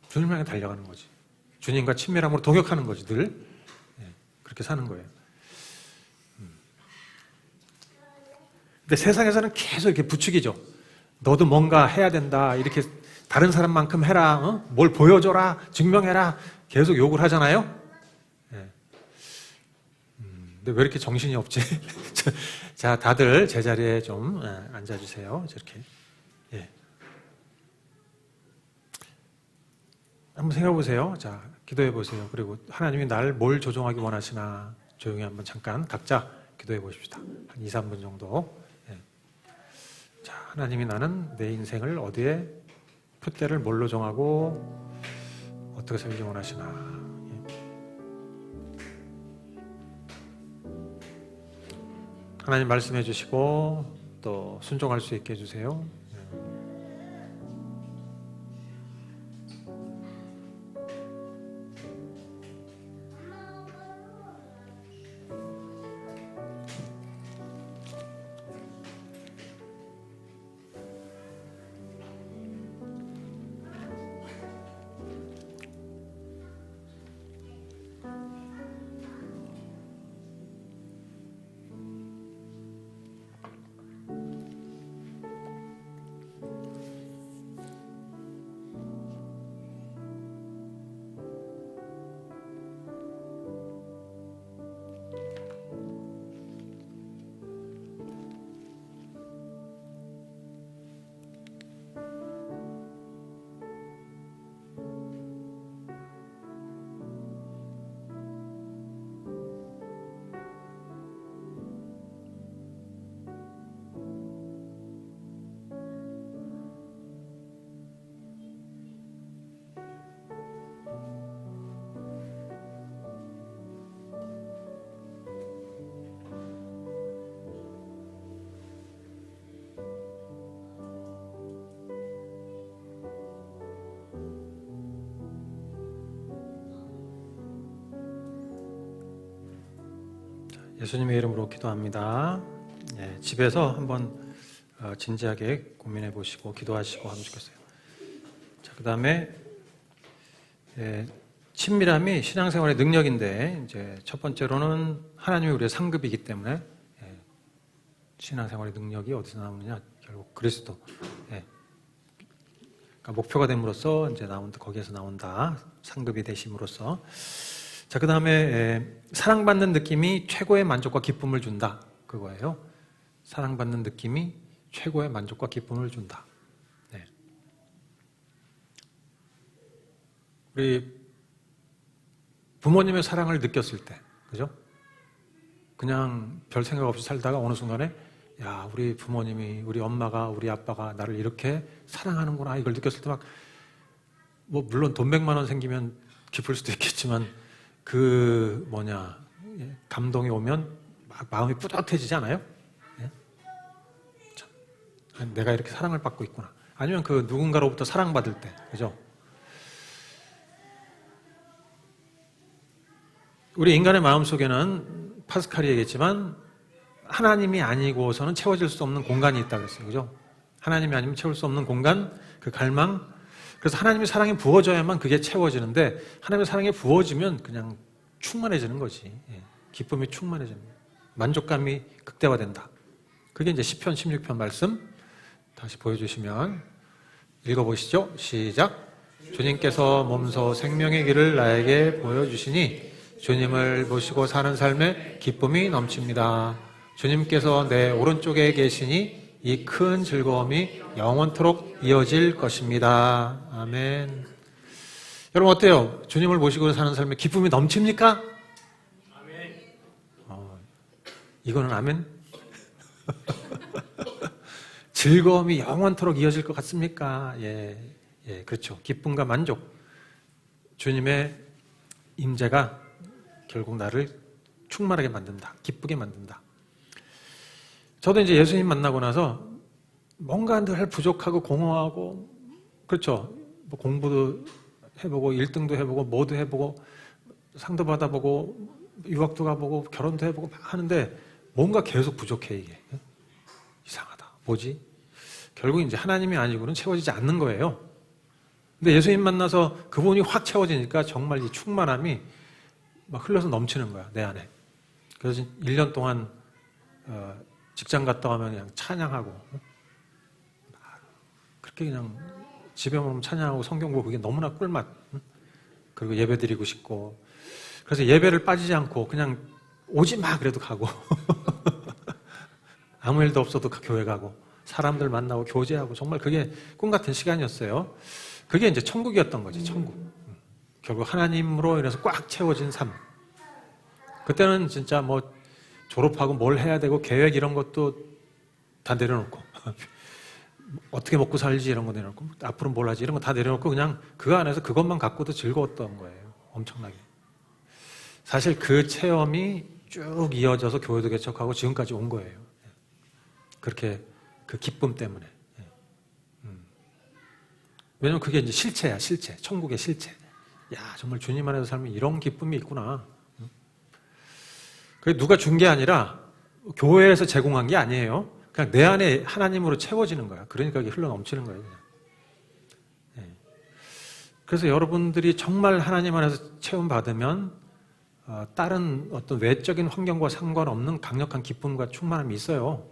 주님을 향해 달려가는 거지. 주님과 친밀함으로 동역하는 거지, 늘. 그렇게 사는 거예요. 근데 세상에서는 계속 이렇게 부추기죠. 너도 뭔가 해야 된다. 이렇게 다른 사람만큼 해라. 뭘 보여줘라. 증명해라. 계속 욕을 하잖아요. 근데 왜 이렇게 정신이 없지? 자, 다들 제자리에 좀 앉아주세요. 이렇게. 한번 생각해 보세요. 자, 기도해 보세요. 그리고 하나님이 날 뭘 조종하기 원하시나 조용히 한번 잠깐 각자 기도해 보십시다. 한 2, 3분 정도. 자, 하나님이 나는 내 인생을 어디에 표대를 뭘로 정하고 어떻게 살기 원하시나. 하나님 말씀해 주시고 또 순종할 수 있게 해주세요. 예수님의 이름으로 기도합니다. 예, 집에서 한번 진지하게 고민해 보시고 기도하시고 하면 좋겠어요. 자, 그 다음에 친밀함이 신앙생활의 능력인데, 이제 첫 번째로는 하나님이 우리의 상급이기 때문에 신앙생활의 능력이 어디서 나오느냐? 결국 그리스도. 그러니까 목표가 됨으로써 이제 거기에서 나온다. 상급이 되심으로써. 자, 그 다음에 사랑받는 느낌이 최고의 만족과 기쁨을 준다. 그거예요. 사랑받는 느낌이 최고의 만족과 기쁨을 준다. 네. 우리 부모님의 사랑을 느꼈을 때, 그죠? 그냥 별 생각 없이 살다가 어느 순간에, 야, 우리 부모님이, 우리 엄마가, 우리 아빠가 나를 이렇게 사랑하는구나, 이걸 느꼈을 때 막, 물론 돈 100만 원 생기면 기쁠 수도 있겠지만, 감동이 오면 막 마음이 뿌듯해지지 않아요? 예? 참, 내가 이렇게 사랑을 받고 있구나. 아니면 그 누군가로부터 사랑받을 때, 그죠? 우리 인간의 마음속에는 파스칼이 얘기했지만 하나님이 아니고서는 채워질 수 없는 공간이 있다고 그랬어요. 그죠? 하나님이 아니면 채울 수 없는 공간, 그 갈망. 그래서 하나님의 사랑이 부어져야만 그게 채워지는데, 하나님의 사랑이 부어지면 그냥 충만해지는 거지. 예. 기쁨이 충만해지는 거예요. 만족감이 극대화된다. 그게 이제 시편 16편 말씀 다시 보여주시면 읽어보시죠. 시작. 주님께서 몸소 생명의 길을 나에게 보여주시니 주님을 모시고 사는 삶에 기쁨이 넘칩니다. 주님께서 내 오른쪽에 계시니 이 큰 즐거움이 영원토록 이어질 것입니다. 아멘. 여러분 어때요? 주님을 모시고 사는 삶에 기쁨이 넘칩니까? 아멘. 이거는 아멘? 즐거움이 영원토록 이어질 것 같습니까? 예, 그렇죠. 기쁨과 만족. 주님의 임재가 결국 나를 충만하게 만든다. 기쁘게 만든다. 저도 이제 예수님 만나고 나서 뭔가 늘 부족하고 공허하고, 그렇죠. 공부도 해보고 1등도 해보고 뭐도 해보고 상도 받아보고 유학도 가보고 결혼도 해보고 막 하는데 뭔가 계속 부족해. 이게 이상하다. 뭐지? 결국 이제 하나님이 아니고는 채워지지 않는 거예요. 근데 예수님 만나서 그분이 확 채워지니까 정말 이 충만함이 막 흘러서 넘치는 거야, 내 안에. 그래서 1년 동안 직장 갔다 오면 그냥 찬양하고, 그렇게 그냥 집에 오면 찬양하고 성경 보고 그게 너무나 꿀맛. 그리고 예배 드리고 싶고. 그래서 예배를 빠지지 않고 그냥 오지 마 그래도 가고. 아무 일도 없어도 교회 가고 사람들 만나고 교제하고, 정말 그게 꿈 같은 시간이었어요. 그게 이제 천국이었던 거지, 천국. 결국 하나님으로 인해서 꽉 채워진 삶. 그때는 진짜 졸업하고 뭘 해야 되고 계획 이런 것도 다 내려놓고 어떻게 먹고 살지 이런 거 내려놓고 앞으로 뭘 하지 이런 거 다 내려놓고 그냥 그 안에서 그것만 갖고도 즐거웠던 거예요. 엄청나게. 사실 그 체험이 쭉 이어져서 교회도 개척하고 지금까지 온 거예요. 그렇게 그 기쁨 때문에. 왜냐면 그게 이제 실체야, 실체. 천국의 실체. 야, 정말 주님 안에서 살면 이런 기쁨이 있구나. 그게 누가 준 게 아니라 교회에서 제공한 게 아니에요. 그냥 내 안에 하나님으로 채워지는 거야. 그러니까 이게 흘러 넘치는 거예요. 그냥. 그래서 여러분들이 정말 하나님 안에서 체험받으면 다른 어떤 외적인 환경과 상관없는 강력한 기쁨과 충만함이 있어요.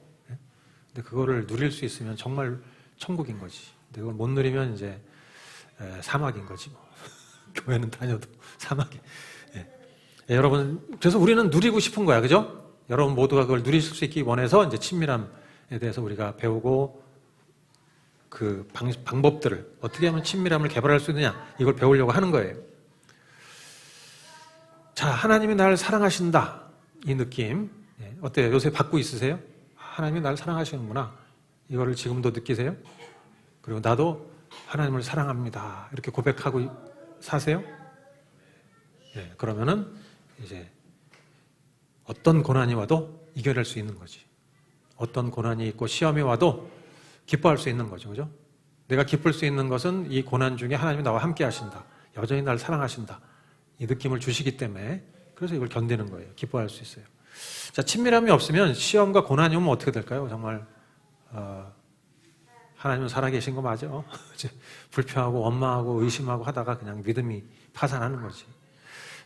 근데 그거를 누릴 수 있으면 정말 천국인 거지. 근데 그걸 못 누리면 이제 사막인 거지 뭐. 교회는 다녀도 사막에. 여러분, 그래서 우리는 누리고 싶은 거야, 그죠? 여러분 모두가 그걸 누리실 수 있기 원해서 이제 친밀함에 대해서 우리가 배우고 그 방법들을 어떻게 하면 친밀함을 개발할 수 있느냐, 이걸 배우려고 하는 거예요. 자, 하나님이 나를 사랑하신다, 이 느낌. 어때요? 요새 받고 있으세요? 하나님이 나를 사랑하시는구나. 이거를 지금도 느끼세요? 그리고 나도 하나님을 사랑합니다. 이렇게 고백하고 사세요? 그러면은 이제 어떤 고난이 와도 이겨낼 수 있는 거지. 어떤 고난이 있고 시험이 와도 기뻐할 수 있는 거죠. 그죠? 내가 기쁠 수 있는 것은 이 고난 중에 하나님이 나와 함께 하신다. 여전히 나를 사랑하신다. 이 느낌을 주시기 때문에, 그래서 이걸 견디는 거예요. 기뻐할 수 있어요. 자, 친밀함이 없으면 시험과 고난이 오면 어떻게 될까요? 정말 하나님은 살아계신 거 맞아? 이제 불평하고 원망하고 의심하고 하다가 그냥 믿음이 파산하는 거지.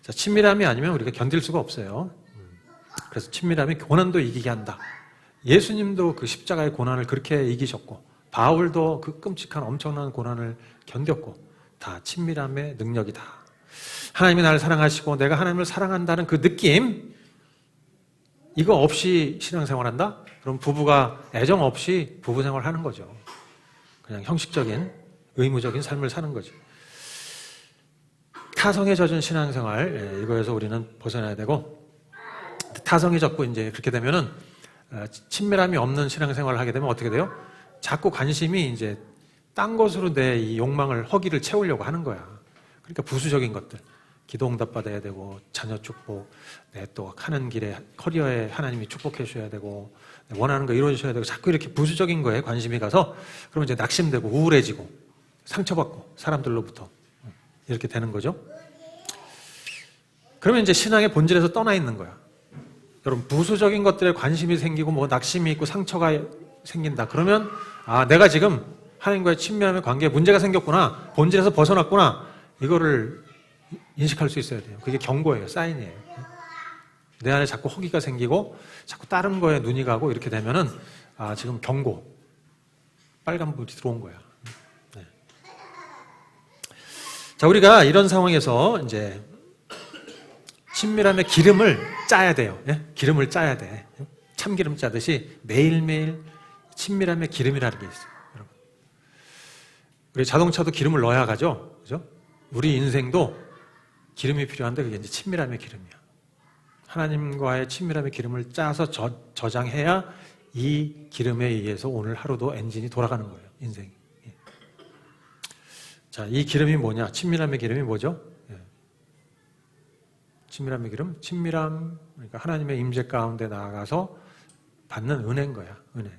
자, 친밀함이 아니면 우리가 견딜 수가 없어요. 그래서 친밀함이 고난도 이기게 한다. 예수님도 그 십자가의 고난을 그렇게 이기셨고, 바울도 그 끔찍한 엄청난 고난을 견뎠고, 다 친밀함의 능력이다. 하나님이 나를 사랑하시고 내가 하나님을 사랑한다는 그 느낌, 이거 없이 신앙생활한다? 그럼 부부가 애정 없이 부부생활 하는 거죠. 그냥 형식적인 의무적인 삶을 사는 거죠. 타성에 젖은 신앙생활, 이거에서 우리는 벗어나야 되고, 타성이 젖고 이제 그렇게 되면은 친밀함이 없는 신앙생활을 하게 되면 어떻게 돼요? 자꾸 관심이 이제 딴 것으로 내 이 욕망을, 허기를 채우려고 하는 거야. 그러니까 부수적인 것들, 기도 응답 받아야 되고, 자녀 축복, 내 또 하는 길에 커리어에 하나님이 축복해 주셔야 되고, 원하는 거 이루어 주셔야 되고, 자꾸 이렇게 부수적인 거에 관심이 가서 그러면 이제 낙심되고 우울해지고 상처받고 사람들로부터 이렇게 되는 거죠. 그러면 이제 신앙의 본질에서 떠나 있는 거야. 여러분, 부수적인 것들에 관심이 생기고 뭐 낙심이 있고 상처가 생긴다. 그러면 내가 지금 하나님과의 친밀함의 관계에 문제가 생겼구나. 본질에서 벗어났구나. 이거를 인식할 수 있어야 돼요. 그게 경고예요. 사인이에요. 내 안에 자꾸 허기가 생기고 자꾸 다른 거에 눈이 가고 이렇게 되면은 지금 경고. 빨간불이 들어온 거야. 네. 자, 우리가 이런 상황에서 이제 친밀함의 기름을 짜야 돼요. 예? 기름을 짜야 돼. 참기름 짜듯이 매일매일 친밀함의 기름이라는 게 있어요. 여러분. 우리 자동차도 기름을 넣어야 가죠. 그죠? 우리 인생도 기름이 필요한데 그게 이제 친밀함의 기름이야. 하나님과의 친밀함의 기름을 짜서 저장해야 이 기름에 의해서 오늘 하루도 엔진이 돌아가는 거예요. 인생이. 예. 자, 이 기름이 뭐냐? 친밀함의 기름이 뭐죠? 친밀함의 기름, 친밀함, 그러니까 하나님의 임재 가운데 나아가서 받는 은혜인 거야, 은혜.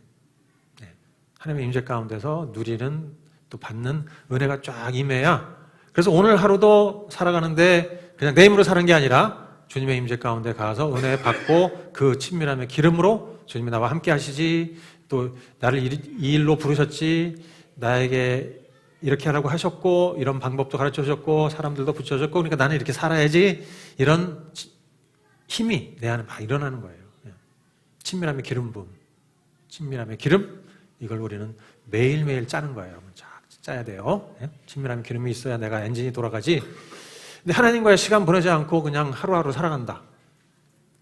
네. 하나님의 임재 가운데서 누리는 또 받는 은혜가 쫙 임해야. 그래서 오늘 하루도 살아가는데 그냥 내 힘으로 사는 게 아니라 주님의 임재 가운데 가서 은혜 받고 그 친밀함의 기름으로 주님이 나와 함께 하시지, 또 나를 이 일로 부르셨지, 나에게 이렇게 하라고 하셨고 이런 방법도 가르쳐 주셨고 사람들도 붙여줬고 그러니까 나는 이렇게 살아야지, 이런 힘이 내 안에 막 일어나는 거예요. 친밀함의 기름 부음, 친밀함의 기름, 이걸 우리는 매일매일 짜는 거예요. 여러분, 짜야 돼요. 친밀함의 기름이 있어야 내가 엔진이 돌아가지. 근데 하나님과의 시간 보내지 않고 그냥 하루하루 살아간다.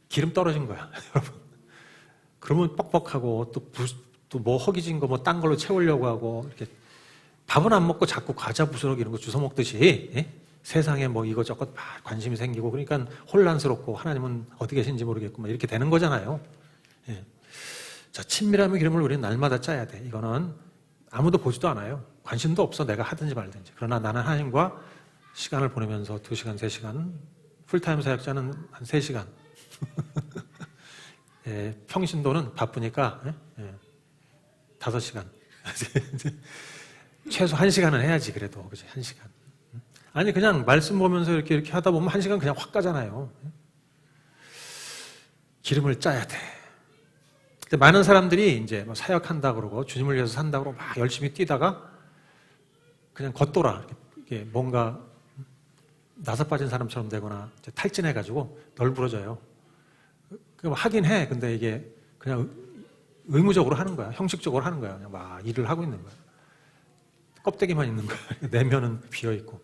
기름 떨어진 거야, 여러분. 그러면 뻑뻑하고 또 뭐 허기진 거 뭐 딴 걸로 채우려고 하고, 이렇게 밥은 안 먹고 자꾸 과자 부스러기 이런 거 주워 먹듯이 세상에 뭐 이것저것 막 관심이 생기고 그러니까 혼란스럽고 하나님은 어디 계신지 모르겠고 막 이렇게 되는 거잖아요. 예. 자, 친밀함의 기름을 우리는 날마다 짜야 돼. 이거는 아무도 보지도 않아요. 관심도 없어. 내가 하든지 말든지. 그러나 나는 하나님과 시간을 보내면서 2시간, 3시간, 풀타임 사역자는 한 3시간. 예, 평신도는 바쁘니까 5시간. 최소 1시간은 해야지, 그래도. 그치, 1시간. 아니, 그냥 말씀 보면서 이렇게 하다 보면 1시간 그냥 확 가잖아요. 기름을 짜야 돼. 근데 많은 사람들이 이제 뭐 사역한다 그러고 주님을 위해서 산다 그러고 막 열심히 뛰다가 그냥 겉돌아. 이게 뭔가 나사 빠진 사람처럼 되거나 탈진해가지고 널브러져요. 하긴 해. 근데 이게 그냥 의무적으로 하는 거야. 형식적으로 하는 거야. 그냥 막 일을 하고 있는 거야. 껍데기만 있는 거야. 내면은 비어있고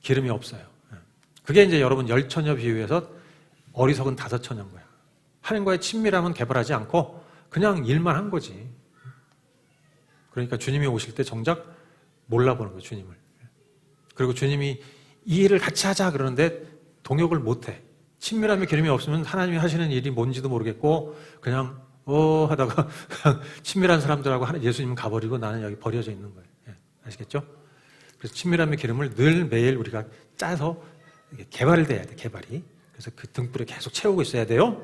기름이 없어요. 그게 이제 여러분 열처녀 비유에서 어리석은 5처녀인 거야. 하나님과의 친밀함은 개발하지 않고 그냥 일만 한 거지. 그러니까 주님이 오실 때 정작 몰라보는 거예요, 주님을. 그리고 주님이 이 일을 같이 하자 그러는데 동역을 못해. 친밀함의 기름이 없으면 하나님이 하시는 일이 뭔지도 모르겠고 그냥 하다가 그냥 친밀한 사람들하고 예수님은 가버리고 나는 여기 버려져 있는 거예요. 아시겠죠? 그래서 친밀함의 기름을 늘 매일 우리가 짜서 개발돼야 돼, 개발이. 그래서 그 등불에 계속 채우고 있어야 돼요.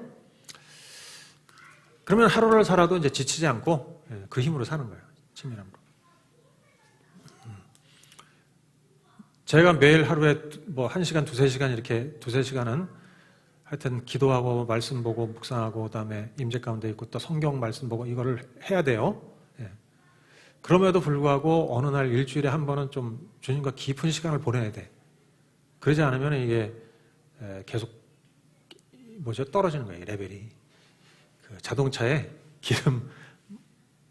그러면 하루를 살아도 이제 지치지 않고 그 힘으로 사는 거예요. 친밀함으로. 제가 매일 하루에 뭐 1시간, 2-3시간 이렇게 2-3시간은 하여튼 기도하고 말씀 보고 묵상하고 그다음에 임재 가운데 있고 또 성경 말씀 보고 이거를 해야 돼요. 예. 그럼에도 불구하고 어느 날 일주일에 한 번은 좀 주님과 깊은 시간을 보내야 돼. 그러지 않으면 이게 계속 떨어지는 거예요. 레벨이. 그 자동차에 기름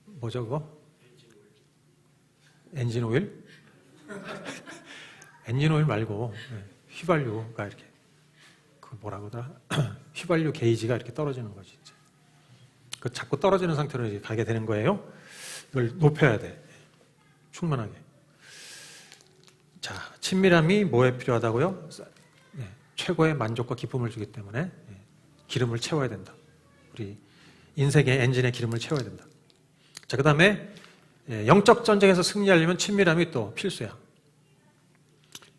뭐죠 그거? 엔진 오일? 엔진 오일 말고 휘발유가 이렇게 그 뭐라고 하더라? 휘발유 게이지가 이렇게 떨어지는 거지. 이제. 그 자꾸 떨어지는 상태로 이제 가게 되는 거예요. 이걸 높여야 돼. 충만하게. 자, 친밀함이 뭐에 필요하다고요? 최고의 만족과 기쁨을 주기 때문에 기름을 채워야 된다. 우리 인생의 엔진에 기름을 채워야 된다. 자, 그 다음에 영적 전쟁에서 승리하려면 친밀함이 또 필수야.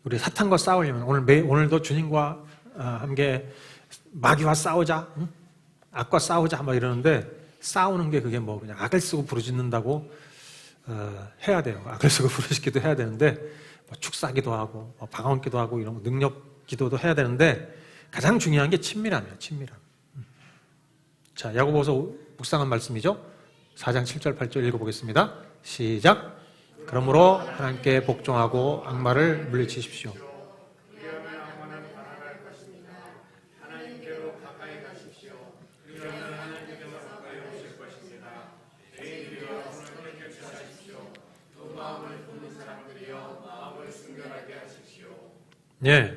우리 사탄과 싸우려면 오늘도 주님과 함께 마귀와 싸우자, 응? 악과 싸우자 막 이러는데 싸우는 게 그게 뭐 그냥 악을 쓰고 부르짖는다고 해야 돼요. 악을 쓰고 부르짖기도 해야 되는데 뭐 축사기도 하고 방언기도 하고 이런 거 능력 기도도 해야 되는데 가장 중요한 게 친밀함이에요. 친밀함. 자, 야고보서 묵상한 말씀이죠. 4장 7절 8절 읽어보겠습니다. 시작. 그러므로 하나님께 복종하고 악마를 물리치십시오. 예,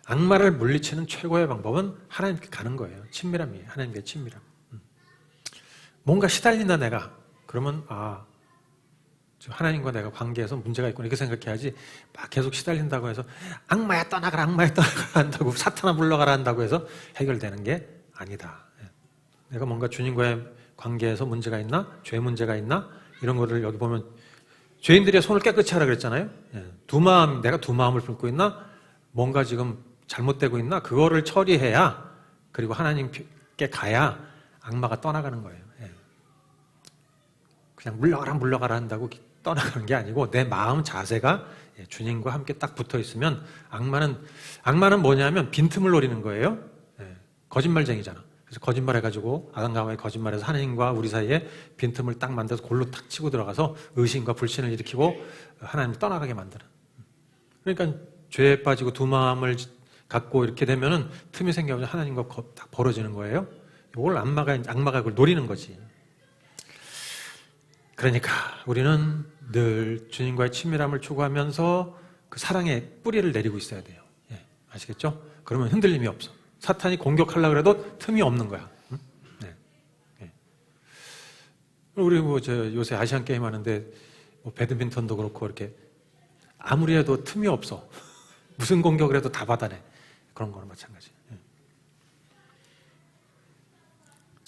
악마를 물리치는 최고의 방법은 하나님께 가는 거예요. 친밀함이에요. 하나님께 친밀함. 뭔가 시달린다 내가. 그러면 하나님과 내가 관계에서 문제가 있구나 이렇게 생각해야지 막 계속 시달린다고 해서 악마야 떠나가라 악마야 떠나가라 한다고 사탄아 물러가라 한다고 해서 해결되는 게 아니다. 내가 뭔가 주님과의 관계에서 문제가 있나? 죄 문제가 있나? 이런 거를 여기 보면 죄인들의 손을 깨끗이 하라 그랬잖아요. 내가 두 마음을 품고 있나? 뭔가 지금 잘못되고 있나? 그거를 처리해야 그리고 하나님께 가야 악마가 떠나가는 거예요. 그냥 물러가라 한다고 떠나가는 게 아니고 내 마음 자세가 주님과 함께 딱 붙어 있으면 악마는 뭐냐면 빈틈을 노리는 거예요. 거짓말쟁이잖아. 그래서 거짓말해가지고 아담과 하와의 거짓말해서 하나님과 우리 사이에 빈틈을 딱 만들어서 골로 탁 치고 들어가서 의심과 불신을 일으키고 하나님을 떠나가게 만드는. 그러니까 죄에 빠지고 두 마음을 갖고 이렇게 되면은 틈이 생겨서 하나님과 딱 벌어지는 거예요. 이걸 악마가 그걸 노리는 거지. 그러니까 우리는 늘 주님과의 친밀함을 추구하면서 그 사랑의 뿌리를 내리고 있어야 돼요. 아시겠죠? 그러면 흔들림이 없어. 사탄이 공격하려고 해도 틈이 없는 거야. 우리 요새 아시안 게임 하는데 배드민턴도 그렇고 이렇게 아무리 해도 틈이 없어. 무슨 공격을 해도 다 받아내. 그런 거랑 마찬가지예요.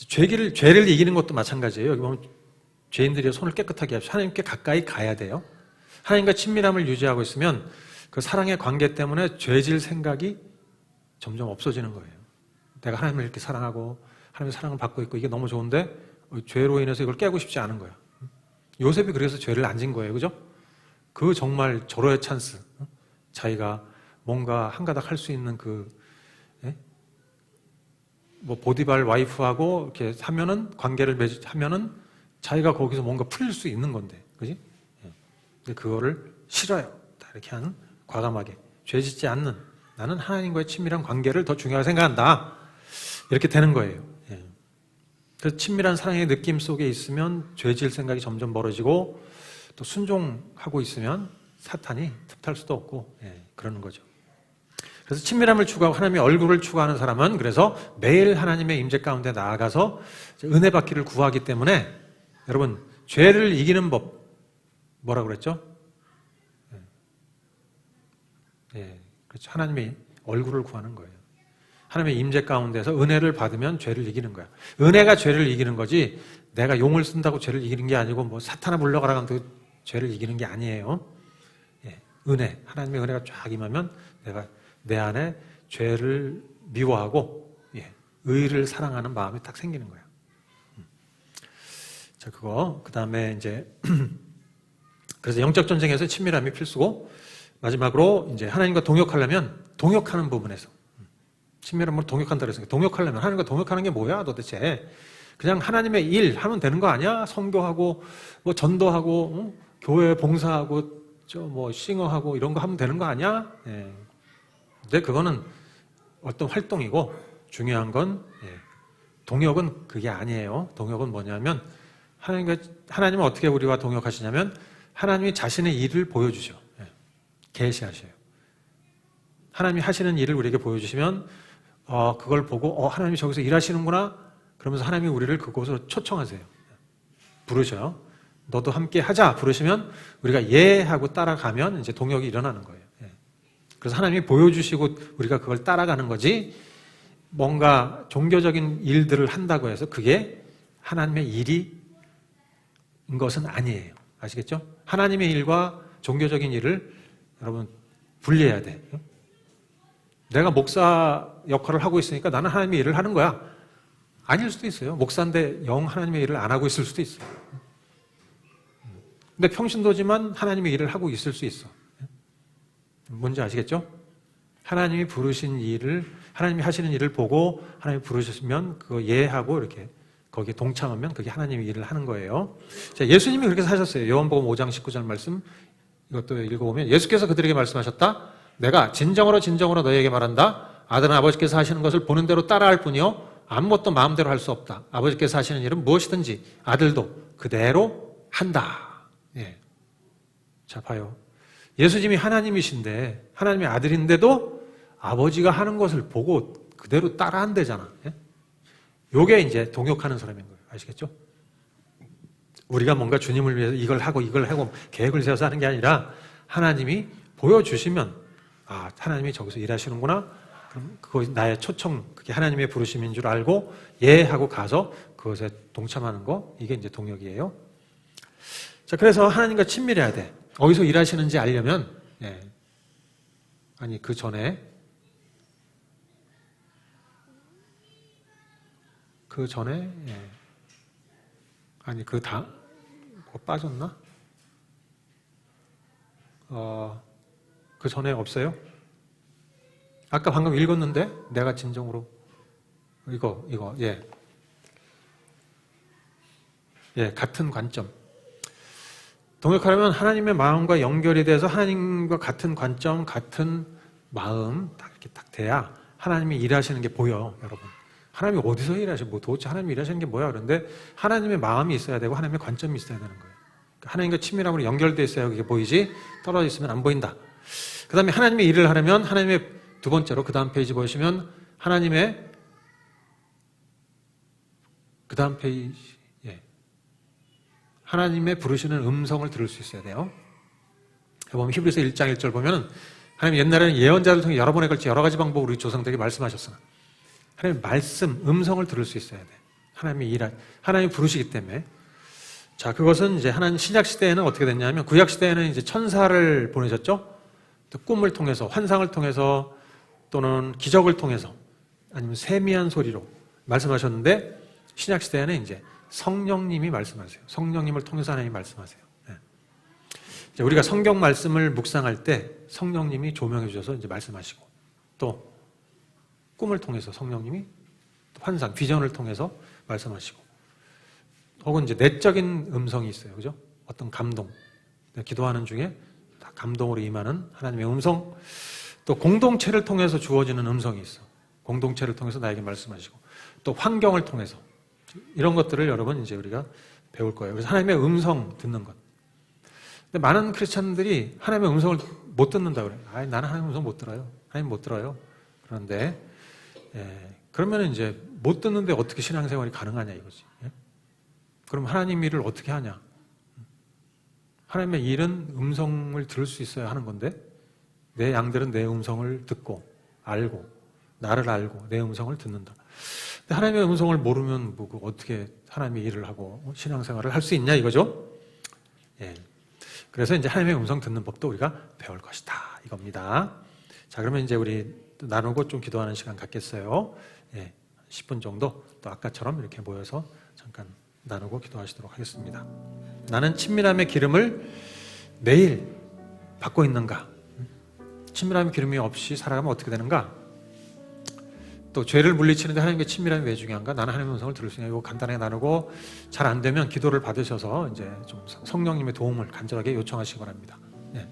죄를 이기는 것도 마찬가지예요. 여기 보면 죄인들이 손을 깨끗하게 합시다. 하나님께 가까이 가야 돼요. 하나님과 친밀함을 유지하고 있으면 그 사랑의 관계 때문에 죄질 생각이 점점 없어지는 거예요. 내가 하나님을 이렇게 사랑하고 하나님의 사랑을 받고 있고 이게 너무 좋은데 죄로 인해서 이걸 깨고 싶지 않은 거야. 요셉이 그래서 죄를 안 진 거예요. 그죠? 그 정말 절호의 찬스. 자기가 뭔가 한가닥 할 수 있는 보디발 와이프하고 이렇게 하면은 관계를 하면은 자기가 거기서 뭔가 풀릴 수 있는 건데, 그지? 근데 그거를 싫어요. 이렇게 하는 과감하게 죄 짓지 않는 나는 하나님과의 친밀한 관계를 더 중요하게 생각한다. 이렇게 되는 거예요. 그래서 친밀한 사랑의 느낌 속에 있으면 죄질 생각이 점점 멀어지고 또 순종하고 있으면 사탄이 틈탈 수도 없고 그러는 거죠. 그래서 친밀함을 추구하고 하나님의 얼굴을 추구하는 사람은 그래서 매일 하나님의 임재 가운데 나아가서 은혜 받기를 구하기 때문에 여러분 죄를 이기는 법 뭐라고 그랬죠? 그렇죠. 하나님의 얼굴을 구하는 거예요. 하나님의 임재 가운데서 은혜를 받으면 죄를 이기는 거야. 은혜가 죄를 이기는 거지 내가 용을 쓴다고 죄를 이기는 게 아니고 뭐 사탄아 물러가라 하면 죄를 이기는 게 아니에요. 은혜, 하나님의 은혜가 쫙 임하면 내가 내 안에 죄를 미워하고 의를 사랑하는 마음이 딱 생기는 거야. 자, 그 다음에 이제 그래서 영적 전쟁에서 친밀함이 필수고 마지막으로 이제 하나님과 동역하려면 동역하는 부분에서 친밀함으로 동역한다 그랬으니까 동역하려면 하나님과 동역하는 게 뭐야 도대체? 그냥 하나님의 일 하면 되는 거 아니야? 선교하고 뭐 전도하고 교회 봉사하고 저 뭐 싱어하고 이런 거 하면 되는 거 아니야? 예. 근데 그거는 어떤 활동이고 중요한 건 동역은 그게 아니에요. 동역은 뭐냐면 하나님은 어떻게 우리와 동역하시냐면 하나님이 자신의 일을 보여주셔. 계시하셔요. 하나님이 하시는 일을 우리에게 보여주시면 그걸 보고 하나님이 저기서 일하시는구나 그러면서 하나님이 우리를 그곳으로 초청하세요. 부르셔요. 너도 함께 하자 부르시면 우리가 예 하고 따라가면 이제 동역이 일어나는 거예요. 그래서 하나님이 보여주시고 우리가 그걸 따라가는 거지 뭔가 종교적인 일들을 한다고 해서 그게 하나님의 일인 것은 아니에요. 아시겠죠? 하나님의 일과 종교적인 일을 여러분 분리해야 돼. 내가 목사 역할을 하고 있으니까 나는 하나님의 일을 하는 거야. 아닐 수도 있어요. 목사인데 영 하나님의 일을 안 하고 있을 수도 있어요. 근데 평신도지만 하나님의 일을 하고 있을 수 있어. 뭔지 아시겠죠? 하나님이 부르신 일을, 하나님이 하시는 일을 보고 하나님이 부르셨으면 그거 예하고 이렇게 거기에 동참하면 그게 하나님의 일을 하는 거예요. 자, 예수님이 그렇게 사셨어요. 요한복음 5장 19절 말씀 이것도 읽어보면 예수께서 그들에게 말씀하셨다. 내가 진정으로 진정으로 너희에게 말한다. 아들은 아버지께서 하시는 것을 보는 대로 따라할 뿐이요 아무것도 마음대로 할 수 없다. 아버지께서 하시는 일은 무엇이든지 아들도 그대로 한다. 예. 자, 봐요. 예수님이 하나님이신데 하나님의 아들인데도 아버지가 하는 것을 보고 그대로 따라한대잖아. 예? 요게 이제 동역하는 사람인 거예요. 아시겠죠? 우리가 뭔가 주님을 위해서 이걸 하고 계획을 세워서 하는 게 아니라 하나님이 보여주시면 하나님이 저기서 일하시는구나. 그럼 그거 나의 초청, 그게 하나님의 부르심인 줄 알고 예 하고 가서 그것에 동참하는 거 이게 이제 동역이에요. 자, 그래서 하나님과 친밀해야 돼. 어디서 일하시는지 알려면 그 전에 뭐 빠졌나? 그 전에 없어요? 아까 방금 읽었는데 내가 진정으로 이거 같은 관점. 동역하려면 하나님의 마음과 연결이 돼서 하나님과 같은 관점, 같은 마음 이렇게 딱 돼야 하나님이 일하시는 게 보여, 여러분. 하나님이 어디서 일하시고 도대체 하나님이 일하시는 게 뭐야? 그런데 하나님의 마음이 있어야 되고 하나님의 관점이 있어야 되는 거예요. 하나님과 친밀함으로 연결돼 있어야 그게 보이지 떨어져 있으면 안 보인다. 그 다음에 하나님의 일을 하려면 하나님의 두 번째로 그 다음 페이지 보시면 하나님의 그 다음 페이지 하나님의 부르시는 음성을 들을 수 있어야 돼요. 보면 히브리서 1장 1절 보면은 하나님 옛날에는 예언자를 통해 여러 번에 걸쳐 여러 가지 방법으로 우리 조상들에게 말씀하셨으나 하나님의 말씀, 음성을 들을 수 있어야 돼. 하나님이 부르시기 때문에. 자, 그것은 이제 하나님 신약 시대에는 어떻게 됐냐면 구약 시대에는 이제 천사를 보내셨죠. 또 꿈을 통해서, 환상을 통해서 또는 기적을 통해서 아니면 세미한 소리로 말씀하셨는데 신약 시대에는 이제 성령님이 말씀하세요. 성령님을 통해서 하나님이 말씀하세요. 이제 우리가 성경 말씀을 묵상할 때 성령님이 조명해 주셔서 이제 말씀하시고 또 꿈을 통해서 성령님이 환상, 비전을 통해서 말씀하시고 혹은 이제 내적인 음성이 있어요. 그죠? 어떤 감동. 기도하는 중에 다 감동으로 임하는 하나님의 음성 또 공동체를 통해서 주어지는 음성이 있어. 공동체를 통해서 나에게 말씀하시고 또 환경을 통해서 이런 것들을 여러분 이제 우리가 배울 거예요. 그래서 하나님의 음성 듣는 것. 근데 많은 크리스찬들이 하나님의 음성을 못 듣는다 그래요. 나는 하나님의 음성 못 들어요. 하나님 못 들어요. 그런데 그러면 이제 못 듣는데 어떻게 신앙생활이 가능하냐 이거지. 그럼 하나님 일을 어떻게 하냐? 하나님의 일은 음성을 들을 수 있어야 하는 건데 내 양들은 내 음성을 듣고 알고 나를 알고 내 음성을 듣는다. 근데 하나님의 음성을 모르면 어떻게 하나님의 일을 하고 신앙생활을 할 수 있냐 이거죠. 그래서 이제 하나님의 음성 듣는 법도 우리가 배울 것이다 이겁니다. 자, 그러면 이제 우리 나누고 좀 기도하는 시간 갖겠어요. 10분 정도 또 아까처럼 이렇게 모여서 잠깐 나누고 기도하시도록 하겠습니다. 나는 친밀함의 기름을 매일 받고 있는가? 친밀함의 기름이 없이 살아가면 어떻게 되는가? 또 죄를 물리치는데 하나님의 친밀함이 왜 중요한가? 나는 하나님의 음성을 들을 수 있냐? 이거 간단하게 나누고 잘 안 되면 기도를 받으셔서 이제 좀 성령님의 도움을 간절하게 요청하시기 바랍니다. 네.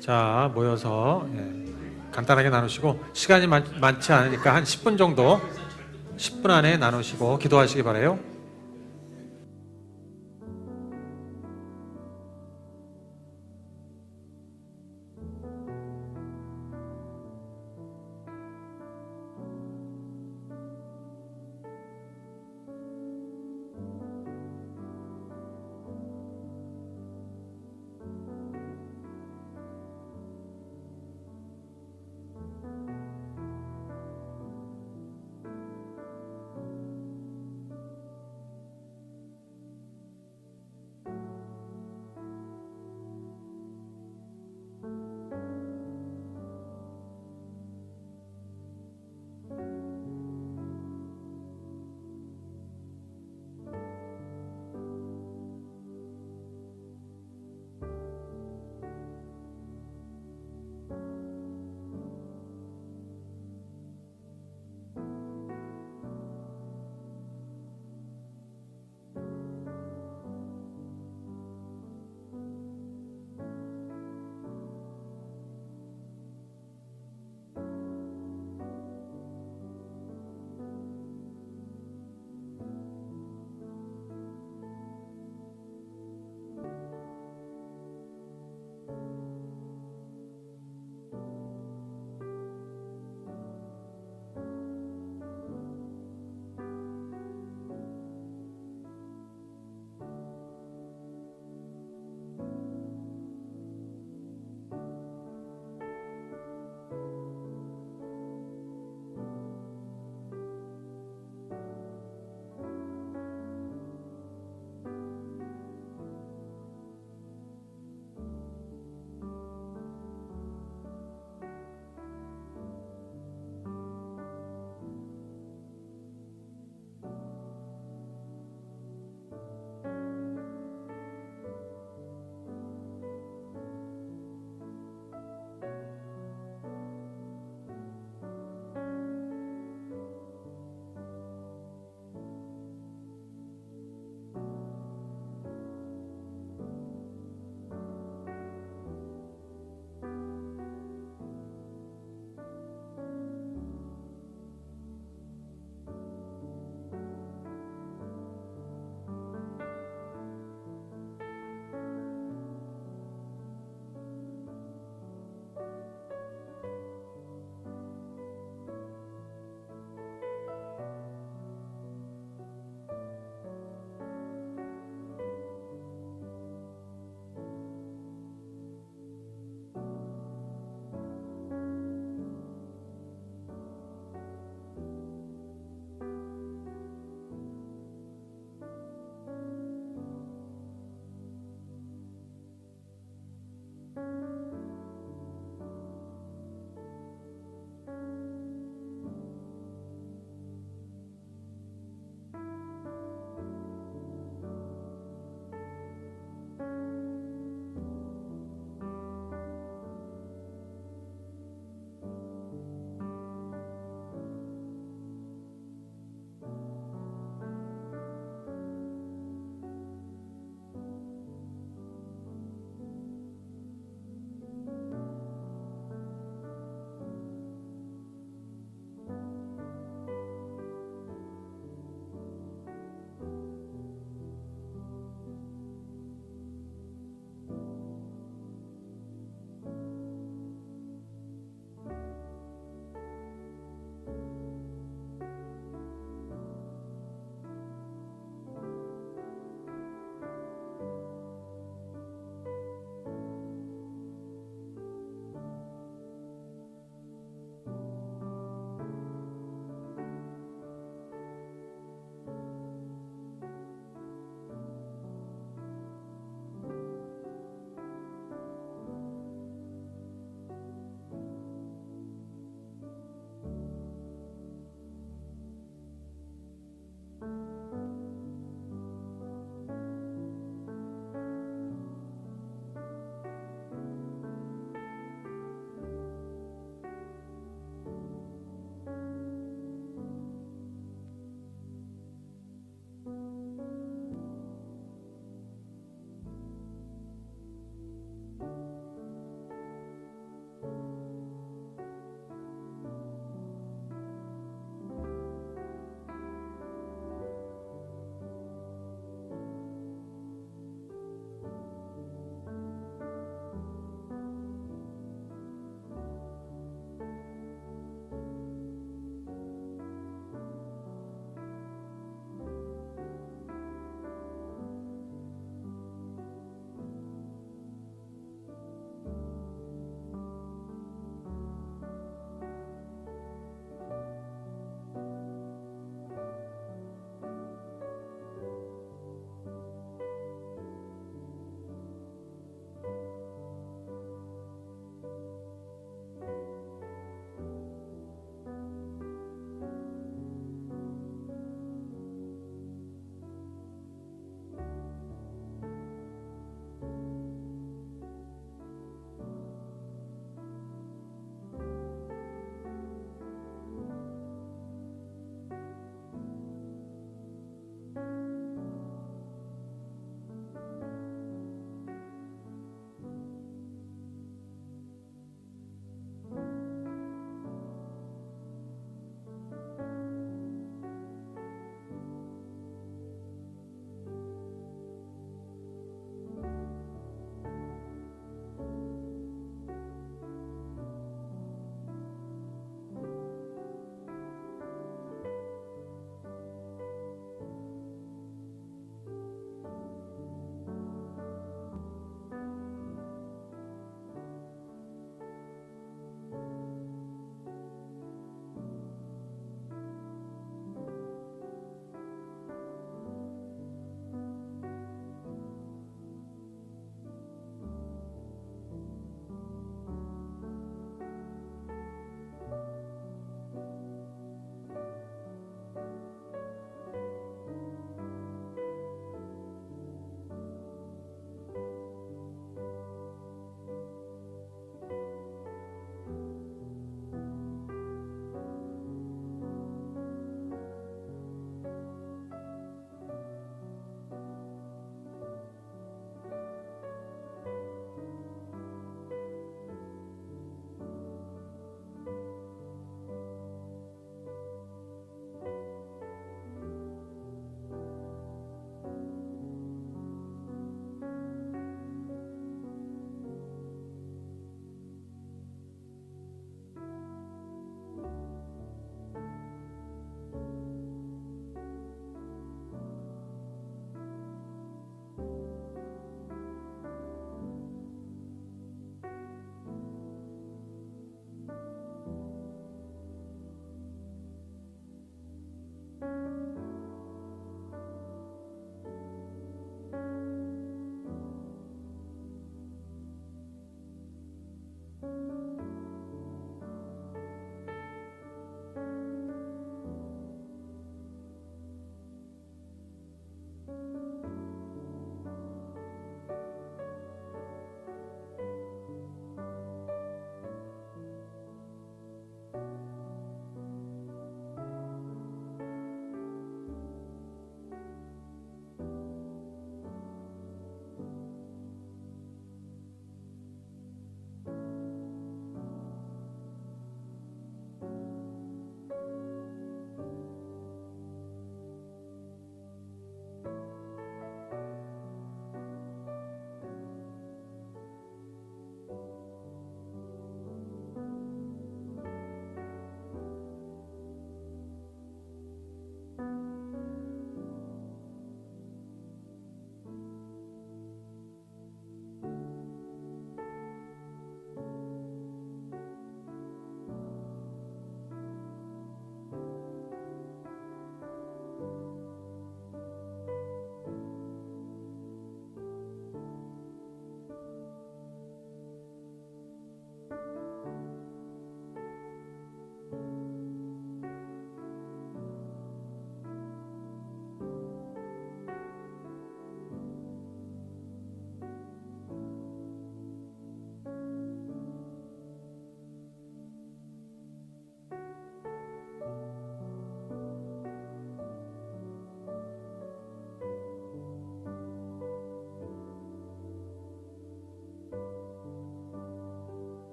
자, 모여서 간단하게 나누시고 시간이 많지 않으니까 한 10분 정도 10분 안에 나누시고 기도하시기 바라요.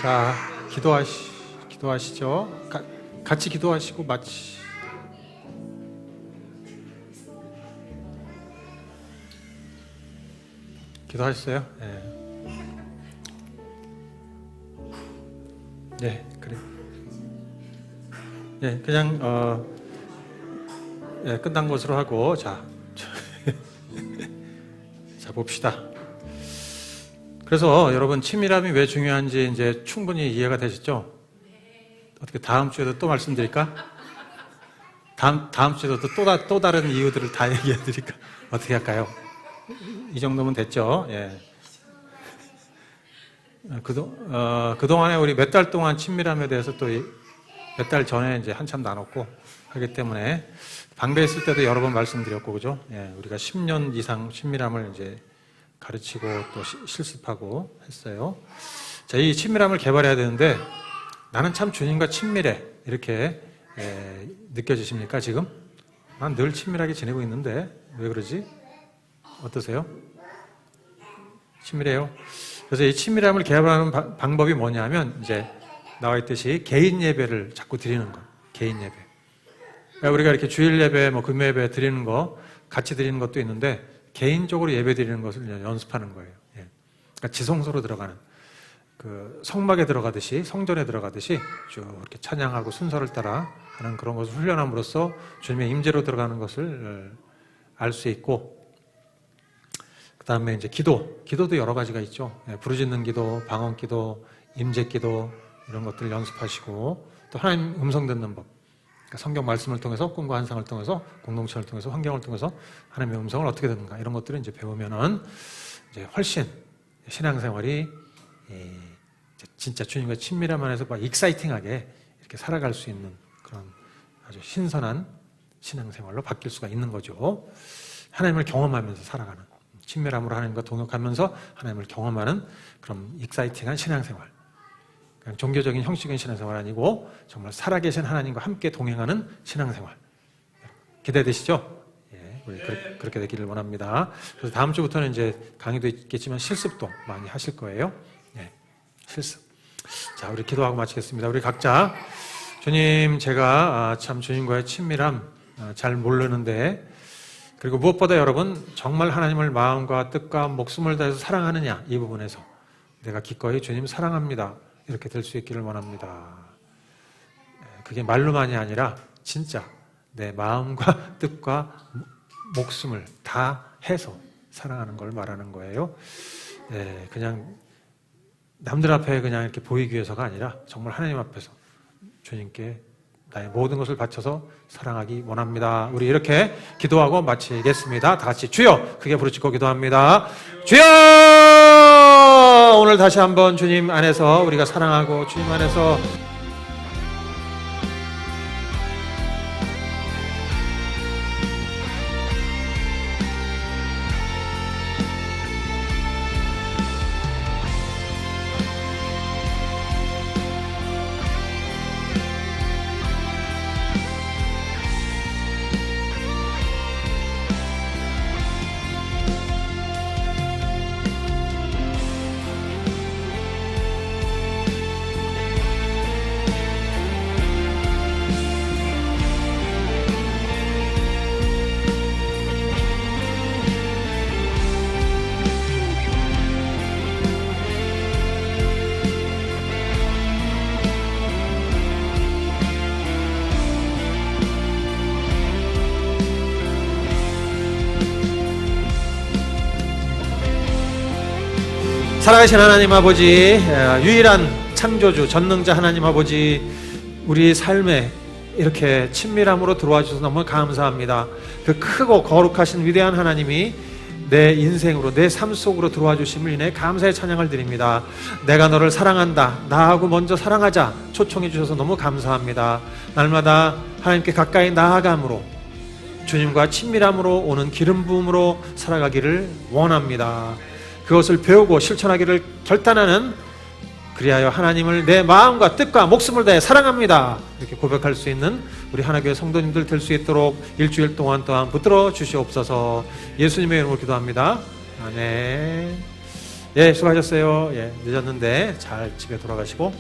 자, 기도하시죠. 같이 기도하시고 마치. 기도하셨어요? 네, 그래. 예, 그냥 끝난 것으로 하고 자 봅시다. 그래서 여러분 친밀함이 왜 중요한지 이제 충분히 이해가 되시죠? 어떻게 다음 주에도 또 말씀드릴까? 다음 주에도 또 다른 이유들을 다 얘기해 드릴까? 어떻게 할까요? 이 정도면 됐죠? 예. 그동안에 우리 몇 달 동안 친밀함에 대해서 또 몇 달 전에 이제 한참 나눴고 하기 때문에 방배 있을 때도 여러 번 말씀드렸고, 그죠? 예, 우리가 10년 이상 친밀함을 이제 가르치고 또 실습하고 했어요. 자, 이 친밀함을 개발해야 되는데 나는 참 주님과 친밀해. 이렇게 느껴지십니까, 지금? 난 늘 친밀하게 지내고 있는데 왜 그러지? 어떠세요? 친밀해요? 그래서 이 친밀함을 개발하는 방법이 뭐냐면 이제 나와 있듯이 개인 예배를 자꾸 드리는 거. 개인 예배. 그러니까 우리가 이렇게 주일 예배, 뭐 금요 예배 드리는 거 같이 드리는 것도 있는데 개인적으로 예배 드리는 것을 연습하는 거예요. 예. 그러니까 지성소로 들어가는 그 성막에 들어가듯이 성전에 들어가듯이 쭉 이렇게 찬양하고 순서를 따라 하는 그런 것을 훈련함으로써 주님의 임재로 들어가는 것을 알 수 있고, 그 다음에 이제 기도도 여러 가지가 있죠. 예. 부르짖는 기도, 방언 기도, 임재 기도 이런 것들을 연습하시고 또 하나님 음성 듣는 법. 그러니까 성경 말씀을 통해서 꿈과 환상을 통해서 공동체를 통해서 환경을 통해서 하나님의 음성을 어떻게 듣는가 이런 것들을 이제 배우면은 이제 훨씬 신앙생활이 진짜 주님과 친밀함 안에서 막 익사이팅하게 이렇게 살아갈 수 있는 그런 아주 신선한 신앙생활로 바뀔 수가 있는 거죠. 하나님을 경험하면서 살아가는 친밀함으로 하나님과 동역하면서 하나님을 경험하는 그런 익사이팅한 신앙생활. 그냥 종교적인 형식인 신앙생활 아니고 정말 살아계신 하나님과 함께 동행하는 신앙생활. 기대되시죠? 예, 우리 그렇게 되기를 원합니다. 그래서 다음 주부터는 이제 강의도 있겠지만 실습도 많이 하실 거예요. 예, 실습. 자, 우리 기도하고 마치겠습니다. 우리 각자 주님, 제가 참 주님과의 친밀함 잘 모르는데, 그리고 무엇보다 여러분 정말 하나님을 마음과 뜻과 목숨을 다해서 사랑하느냐 이 부분에서 내가 기꺼이 주님 사랑합니다 이렇게 될 수 있기를 원합니다. 그게 말로만이 아니라 진짜 내 마음과 뜻과 목숨을 다 해서 사랑하는 걸 말하는 거예요. 그냥 남들 앞에 그냥 이렇게 보이기 위해서가 아니라 정말 하나님 앞에서 주님께 나의 모든 것을 바쳐서 사랑하기 원합니다. 우리 이렇게 기도하고 마치겠습니다. 다 같이 주여 크게 부르짖고 기도합니다. 주여, 오늘 다시 한번 주님 안에서 우리가 사랑하고 주님 안에서 살아계신 하나님 아버지, 유일한 창조주 전능자 하나님 아버지, 우리 삶에 이렇게 친밀함으로 들어와 주셔서 너무 감사합니다. 그 크고 거룩하신 위대한 하나님이 내 인생으로, 내 삶 속으로 들어와 주심을 인해 감사의 찬양을 드립니다. 내가 너를 사랑한다, 나하고 먼저 사랑하자 초청해 주셔서 너무 감사합니다. 날마다 하나님께 가까이 나아감으로 주님과 친밀함으로 오는 기름 부음으로 살아가기를 원합니다. 그것을 배우고 실천하기를 결단하는, 그리하여 하나님을 내 마음과 뜻과 목숨을 다해 사랑합니다 이렇게 고백할 수 있는 우리 하나교회 성도님들 될 수 있도록 일주일 동안 또한 붙들어 주시옵소서. 예수님의 이름으로 기도합니다. 아멘. 예, 수고하셨어요. 예, 늦었는데 잘 집에 돌아가시고